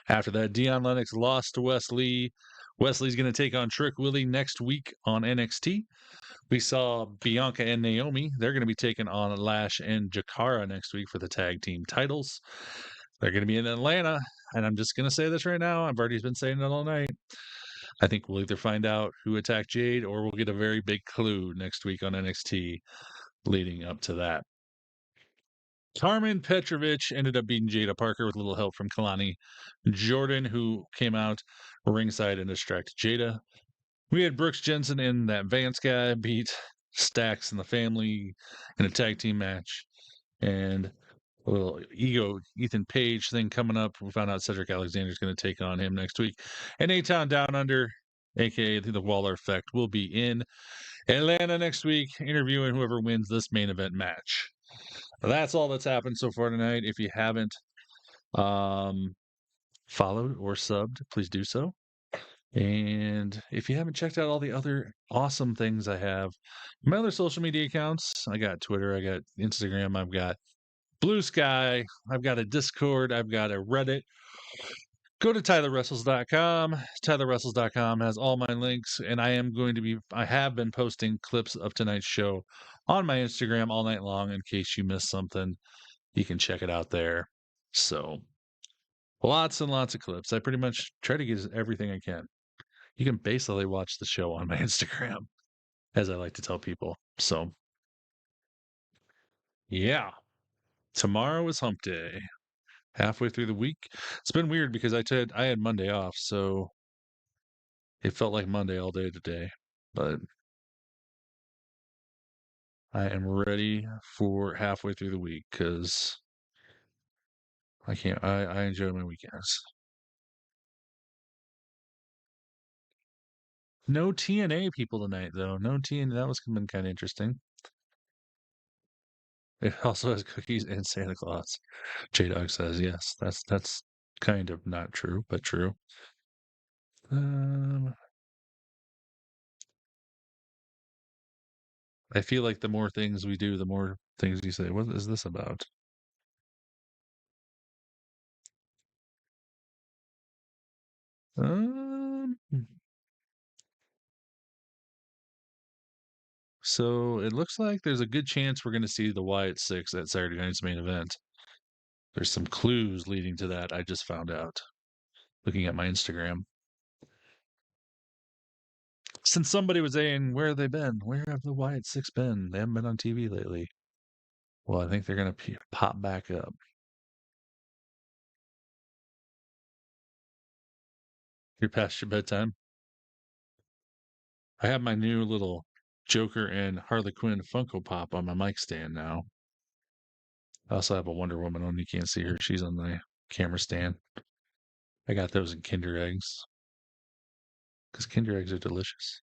After that, Deion Lennox lost to Wesley. Wesley's going to take on Trick Willie next week on NXT. We saw Bianca and Naomi. They're going to be taking on Lash and Jakara next week for the tag team titles. They're going to be in Atlanta, and I'm just going to say this right now. I've already been saying it all night. I think we'll either find out who attacked Jade or we'll get a very big clue next week on NXT leading up to that. Carmen Petrovic ended up beating Jada Parker with a little help from Kalani Jordan, who came out ringside and distracted Jada. We had Brooks Jensen and that Vance guy beat Stax and the family in a tag team match. And a little ego Ethan Page thing coming up. We found out Cedric Alexander is going to take on him next week. And A-Town Down Under, a.k.a. the Waller Effect, will be in Atlanta next week, interviewing whoever wins this main event match. That's all that's happened so far tonight. If you haven't followed or subbed, please do so. And if you haven't checked out all the other awesome things I have, my other social media accounts, I got Twitter, I got Instagram, I've got Blue Sky, I've got a Discord, I've got a Reddit. Go to TylerWrestles.com. TylerWrestles.com has all my links, and I have been posting clips of tonight's show on my Instagram all night long in case you missed something. You can check it out there. So, lots and lots of clips. I pretty much try to get everything I can. You can basically watch the show on my Instagram, as I like to tell people. So, yeah. Tomorrow is hump day. Halfway through the week. It's been weird because I had Monday off, so it felt like Monday all day today. But I am ready for halfway through the week because I enjoy my weekends. No TNA people tonight, though. No TNA. That was been kind of interesting. It also has cookies and Santa Claus. J-Dog says, yes, that's kind of not true, but true. I feel like the more things we do, the more things you say. What is this about? So it looks like there's a good chance we're going to see the Wyatt Six at Saturday night's main event. There's some clues leading to that. I just found out looking at my Instagram. Since somebody was saying, where have they been? Where have the Wyatt Six been? They haven't been on TV lately. Well, I think they're going to pop back up. You're past your bedtime. I have my new little Joker and Harley Quinn Funko Pop on my mic stand now. I also have a Wonder Woman on. You can't see her. She's on the camera stand. I got those in Kinder Eggs. Because Kinder Eggs are delicious.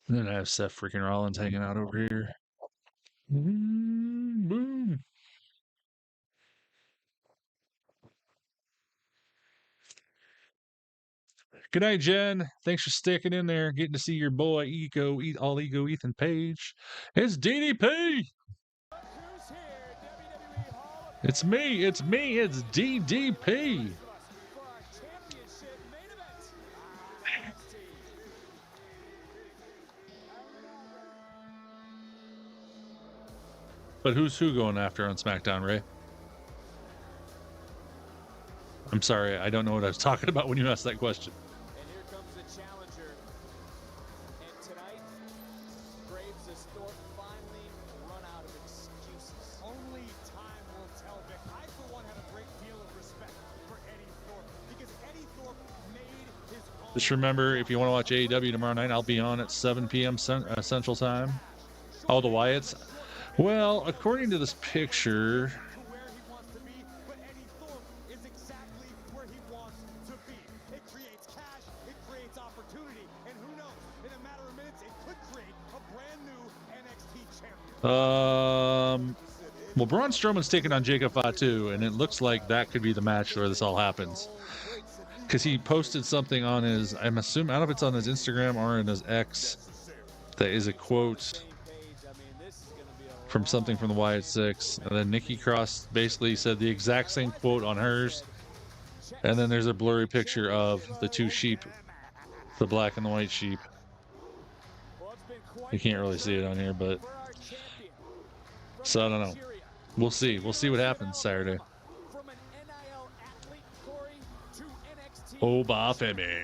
And then I have Seth freaking Rollins hanging out over here. Boom. Good night, Jen. Thanks for sticking in there, getting to see your boy Ego Ethan Page. It's DDP. It's me. It's DDP. But who's who going after on SmackDown, Ray? I'm sorry, I don't know what I was talking about when you asked that question. And here comes the challenger. And tonight, Graves has finally run out of excuses. Only time will tell, Vic. I, for one, have a great deal of respect for Eddie Thorpe because Eddie Thorpe made Just remember, if you want to watch AEW tomorrow night, I'll be on at 7 p.m. Central Time. Oh, the Wyatts. Well, according to this picture, well, Braun Strowman's taking on Jacob Fatu, and it looks like that could be the match where this all happens. Because he posted something on his, I'm assuming, I don't know if it's on his Instagram or in his X, that is a quote from something from the Wyatt Six. And then Nikki Cross basically said the exact same quote on hers. And then there's a blurry picture of the two sheep, the black and the white sheep. You can't really see it on here, but so I don't know. We'll see. We'll see what happens Saturday. Oba Femi.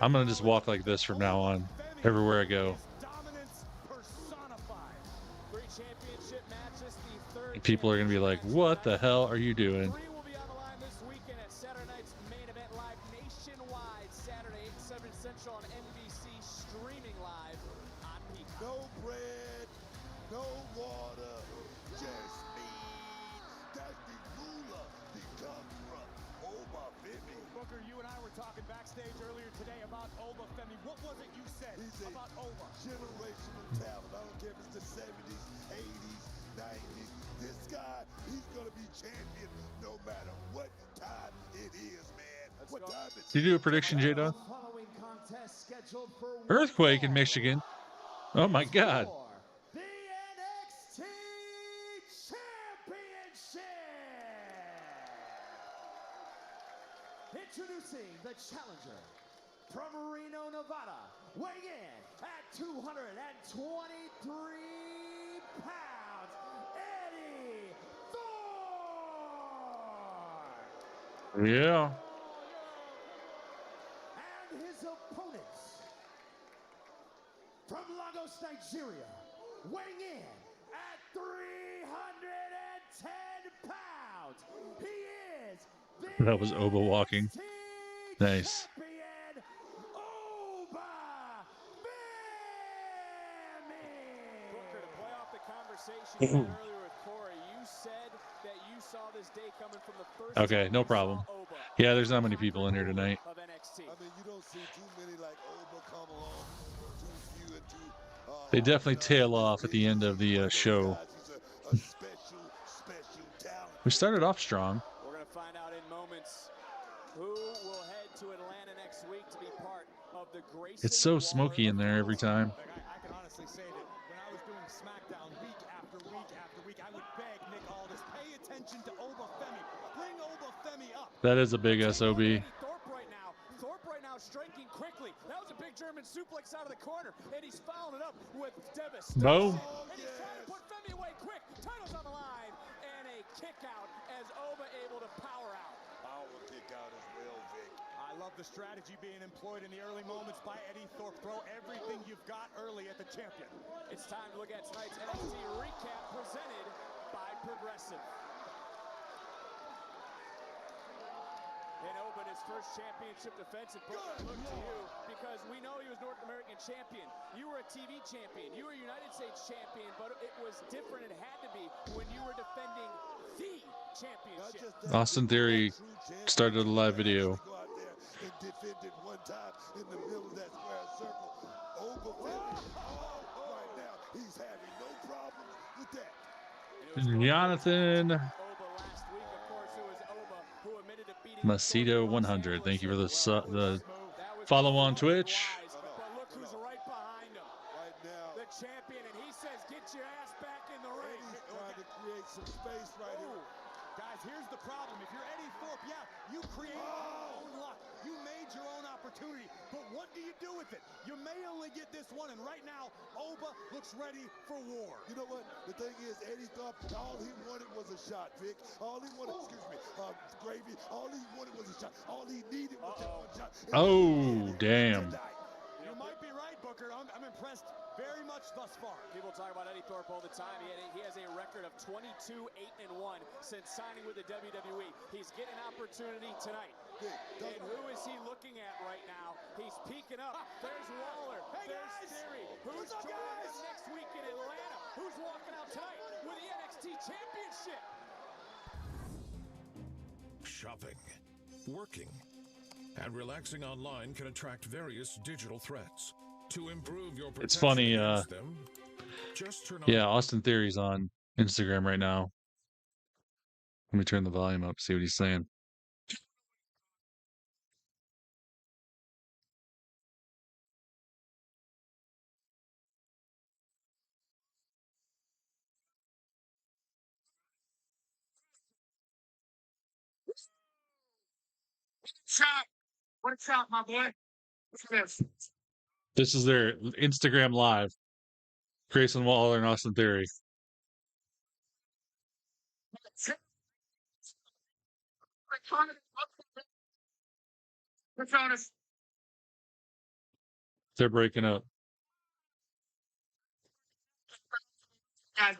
I'm gonna just walk like this from now on, everywhere I go. People are gonna be like, "What the hell are you doing?" No bread, no water, just meat. That's the ruler, the conqueror, Oba Femi. Booker, you and I were talking backstage earlier today about Oba Femi. What was it you said about Oba? Generational talent. I don't care if it's the 70s, 80s, 90s. This guy, he's going to be champion no matter what time it is, man. What time it is. Did you do a prediction, J-Dog? Earthquake in Michigan. Oh my God. The NXT Championship! Introducing the challenger from Reno, Nevada, weighing in at 223 pounds, Eddie Thorne! Yeah. And his opponents from Lagos, Nigeria, weighing in at 310 pounds, he is the That was Oba walking. Nice. champion, Oba Femi! Booker, to play off the conversation you had earlier with Corey, you said that you saw this day coming from the first Okay, no problem. Yeah, there's not many people in here tonight. of NXT. I mean, you don't see too many like Oba come along. Too few and too. They definitely tail off at the end of the show. A special talent. We started off strong. We're going to find out in moments who will head to Atlanta next week to be part of the Grayson. It's so smoky in there every time. I can honestly say that when I was doing Smackdown week after week after week, I would beg Nick Aldis, pay attention to Oba Femi. Bring Oba Femi up. That is a big SOB. Thorpe right now striking quickly. That was a big German suplex out of the corner, and he's following it up with devastation. Boom. And he's trying to put Femi away quick. Title's on the line, and a kick out as Oba able to power out. Power kick out as well, Vic. I love the strategy being employed in the early moments by Eddie Thorpe. Throw everything you've got early at the champion. It's time to look at tonight's NXT recap presented by Progressive. And Oba, his first championship defense, and Booker, look to you because we know he was North American champion. You were a TV champion. You were a United States champion, but it was different. It had to be when you were defending the championship. Austin Theory started a live video. Go out there and defend it one time in the middle of that square circle. Oba Femi, right now, he's having no problems with that. Jonathan Macedo 100. Thank you for the follow on Twitch. But look who's right behind him. Right now, The champion, and he says, get your ass back in the ring. Eddie's trying to create some space right here. Guys, here's the problem. If you're Eddie Thorpe, yeah, you created your own luck. You made your own opportunity. But what do you do with it? You may only get this one, and right now, Oba looks ready for war. You know what? The thing is, Eddie Thorpe, all he wanted was a shot, Vic. All he wanted, Gravy, all he wanted was a shot. All he needed was just one shot. Oh, damn. You might be right, Booker. I'm impressed very much thus far. People talk about Eddie Thorpe all the time. He has a record of 22-8-1 since signing with the WWE. He's getting an opportunity tonight. And who is he looking at right now? He's peeking up. There's Waller. There's Theory. Who's joining us next week in Atlanta? Who's walking out tonight with the NXT Championship? Shopping, working, and relaxing online can attract various digital threats. To improve your It's protection funny, against them, just turn on yeah, Austin Theory's on Instagram right now. Let me turn the volume up, see what he's saying. What's up, my boy? What's this? This is their Instagram live. Grayson Waller and Austin Theory. Patronus. They're breaking up. Guys,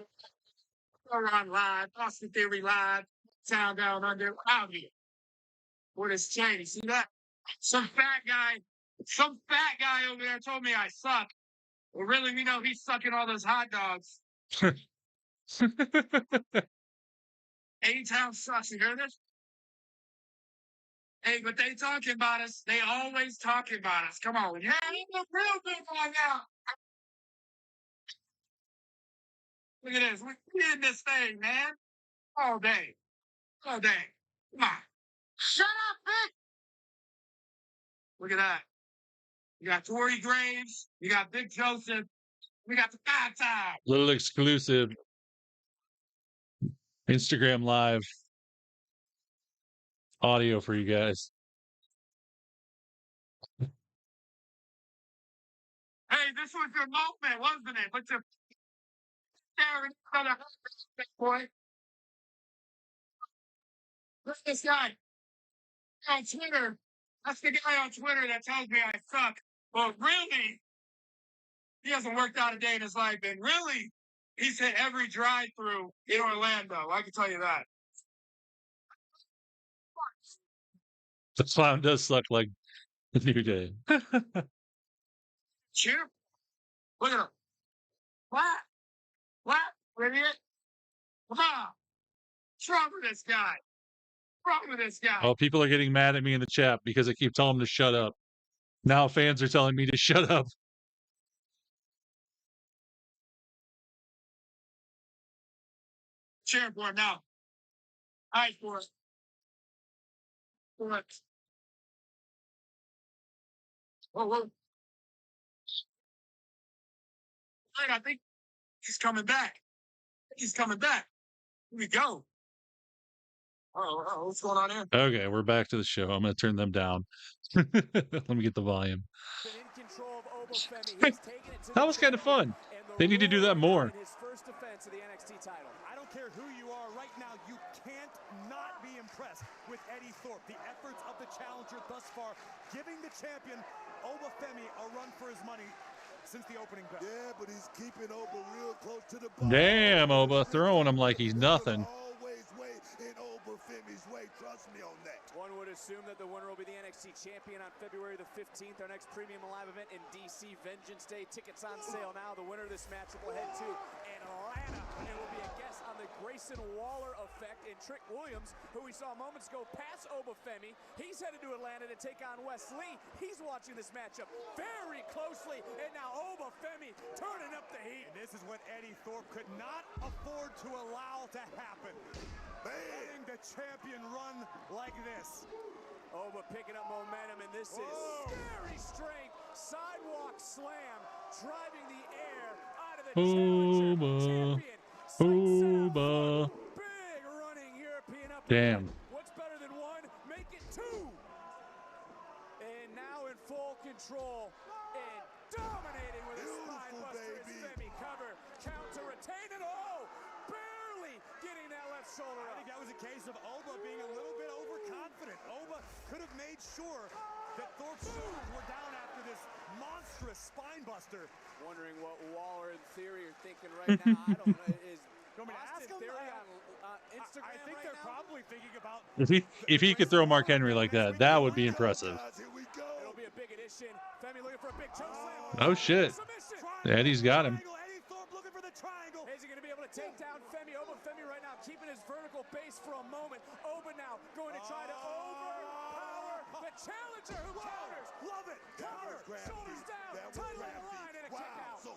we're on live, Austin Theory live, Town Down Under, out here. What is Cheney? See that? Some fat guy over there told me I suck. Well, really, we know he's sucking all those hot dogs. A-Town sucks. You hear this? Hey, but they talking about us. They always talking about us. Come on. Yeah, look real good right now. Look at this. We're in this thing, man. All day. All day. Come on. Shut up, bitch. Look at that. You got Tory Graves. You got Big Joseph. We got the Fat Time. Little exclusive Instagram live audio for you guys. Hey, this was your moment, wasn't it? But you're staring at each other, big boy. Look at this guy on Twitter. That's the guy on Twitter that tells me I suck. But really, he hasn't worked out a day in his life. And really, he's hit every drive-through in Orlando. I can tell you that. The clown does suck like the New Day. Cheer. Look at him. What, idiot? Come on. What's wrong with this guy? What's wrong with this guy? Oh, people are getting mad at me in the chat because I keep telling them to shut up. Now fans are telling me to shut up. Cheer for him now. All right, for it. For it. Whoa. All right, I think he's coming back. He's coming back. Here we go. Oh, what's going on here? Okay, we're back to the show. I'm going to turn them down. Let me get the volume. That was kind of fun. They need to do that more. His first defense of the NXT title. I don't care who you are right now, you can't not be impressed with Eddie Thorpe. The efforts of the challenger thus far, giving the champion Oba Femi a run for his money since the opening bell. Yeah, but he's keeping Oba real close to the ball. Damn, Oba, throwing him like he's nothing. Always way in Oba Femi's way. Trust me on that. One would assume that the winner will be the NXT champion on February the 15th, our next premium live event in DC, Vengeance Day. Tickets on sale now. The winner of this match will head to Atlanta and will be a guest on the Grayson Waller effect. And Trick Williams, who we saw moments ago pass Oba Femi, he's headed to Atlanta to take on Wes Lee. He's watching this matchup very closely. And now Oba Femi turning up the heat. And this is what Eddie Thorpe could not afford to allow to happen. Letting the champion run like this. Oba picking up momentum, and this is scary strength. Sidewalk slam, driving the air out of the Oba. Oba. Big running European up. Damn. What's better than one? Make it two. And now in full control and dominating with a spine buster. Femi cover, counter, retain it all. Barely getting that left shoulder up. I think that was a case of Oba being a little bit overconfident. Oba could have made sure that Thorpe's shoulders were down after this monstrous spine buster. Wondering what Waller and Theory are thinking right now. I don't know. Is you want me to ask them? Theory on Instagram I think they're probably thinking about If he could throw Mark Henry like that, that would be impressive. It'll be a big addition. Femi looking for a big choke slam. Oh shit. Eddie's got him. Eddie Thorpe looking for the triangle. Is he going to be able to take down Femi? Oba Femi right now keeping his vertical base for a moment. Oba now going to try to overpower the challenger who counters. Love it. Counter. Shoulders down. Title on the line and a kick out. So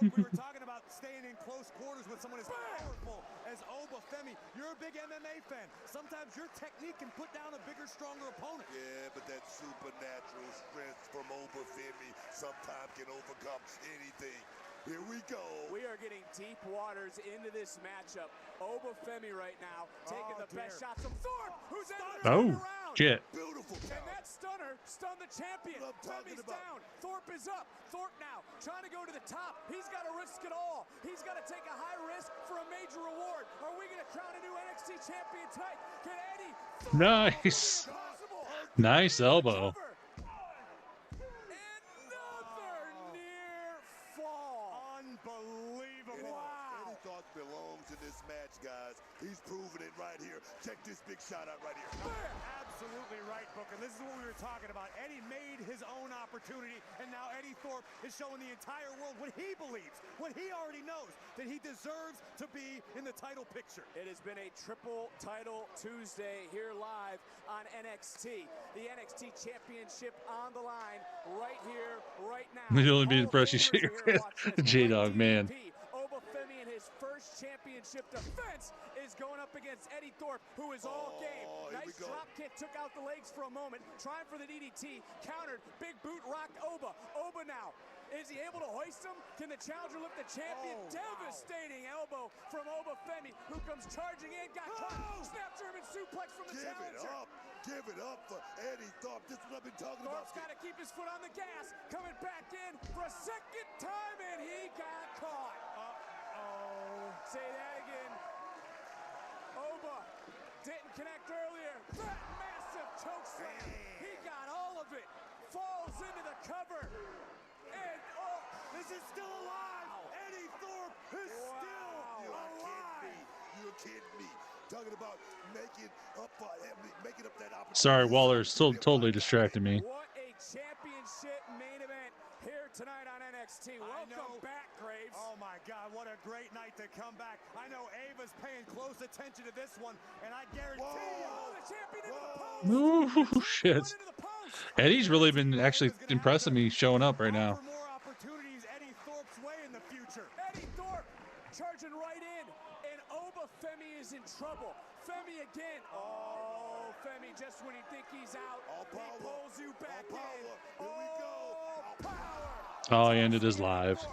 we were talking about staying in close quarters with someone as powerful as Oba Femi. You're a big MMA fan. Sometimes your technique can put down a bigger, stronger opponent. Yeah, but that supernatural strength from Oba Femi sometimes can overcome anything. Here we go. We are getting deep waters into this matchup. Oba Femi right now taking the best shots from Thorpe, who's Oh, shit. Beautiful. And that stunner stunned the champion. Femi's down. Thorpe is up. Thorpe now trying to go to the top. He's got to risk it all. He's got to take a high risk for a major reward. Are we going to crown a new NXT champion tonight? Can Eddie Thorpe Nice. Nice elbow. Unbelievable. Eddie Thorpe belongs in this match, guys. He's proven it right here. Check this big shot out right here. Absolutely right, Booker. This is what we were talking about. Eddie made his own opportunity, and now Eddie Thorpe is showing the entire world what he believes, what he already knows, that he deserves to be in the title picture. It has been a triple title Tuesday here live on NXT. The NXT Championship on the line right here, right now. The only be impressed you shake your J-Dog, man. Oba Femi in his first championship defense is going up against Eddie Thorpe, who is all game. Nice drop kick, took out the legs for a moment, trying for the DDT, countered, big boot rocked Oba. Oba now, is he able to hoist him? Can the challenger lift the champion? Devastating elbow from Oba Femi, who comes charging in, got caught, snap German suplex from the challenger. Give it up for Eddie Thorpe. This is what I've been talking about. Thorpe's got to keep his foot on the gas, coming back in for a second time, and he got caught. Say that again. Oba didn't connect earlier. That massive choke slam. He got all of it. Falls into the cover. And this is still alive. Eddie Thorpe is still alive. You're kidding me. Talking about making up that opportunity. Sorry, Waller's still totally distracted me. What a championship main event here tonight on NXT. Welcome back, Graves. Oh my God, what a great night to come back. I know Ava's paying close attention to this one, and I guarantee you. The champion into the post. Oh shit. Eddie's really been actually impressing me showing up right now. More opportunities Eddie Thorpe's way in the future. Eddie Thorpe charging right in, and Oba Femi is in trouble. Femi again. Oh, Femi, just when you think he's out, he pulls you back in. Here we go. Oh, he ended his live.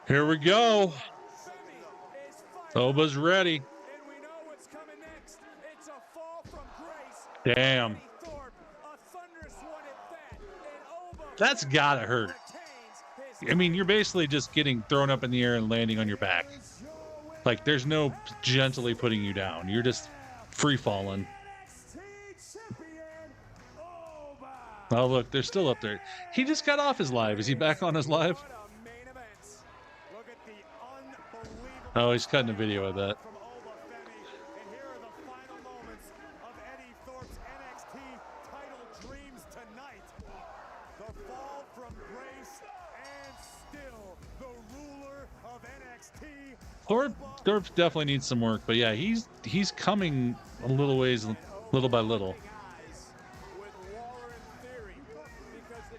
Here we go. Oba's ready. And we know what's coming next. It's a fall from grace. Damn. Eddie Thorpe, a thunderous one at that. And Oba That's gotta hurt. I mean, you're basically just getting thrown up in the air and landing on your back. Like, there's no gently putting you down. You're just free falling. Oh, look, they're still up there. He just got off his live. Is he back on his live? Oh, he's cutting a video of that. Thorpe definitely needs some work, but yeah, he's coming a little ways, little by little.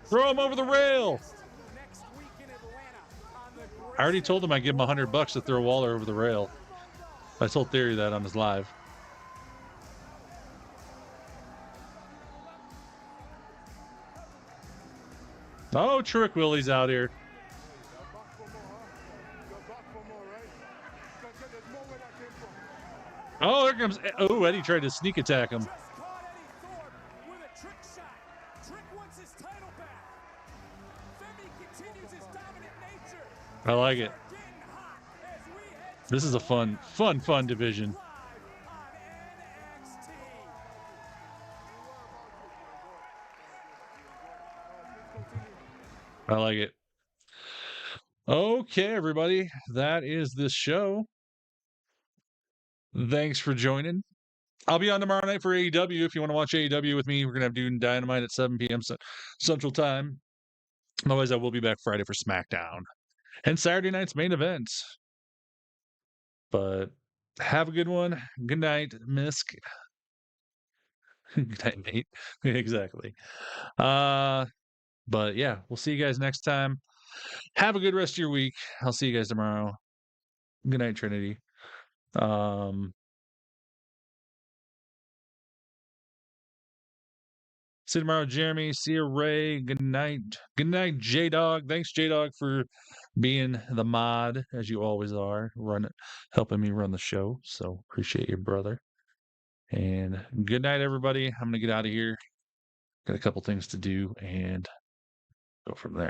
Throw him over the rail. I already told him I'd give him $100 to throw Waller over the rail. I told Theory that on his live. Oh, Trick Willie's out here. Oh, there comes. Oh, Eddie tried to sneak attack him. I like it. This is a fun division. I like it. Okay, everybody. That is this show. Thanks for joining. I'll be on tomorrow night for AEW. If you want to watch AEW with me, we're going to have Dune Dynamite at 7 p.m. Central Time. Otherwise, I will be back Friday for Smackdown and Saturday night's main event. But have a good one. Good night, Misk. Good night, Nate. Exactly. But yeah, we'll see you guys next time. Have a good rest of your week. I'll see you guys tomorrow. Good night, Trinity. See you tomorrow, Jeremy. See you, Ray. Good night. Good night, J Dog. Thanks, J Dog, for being the mod, as you always are, helping me run the show. So appreciate you, brother. And good night, everybody. I'm gonna get out of here. Got a couple things to do and go from there.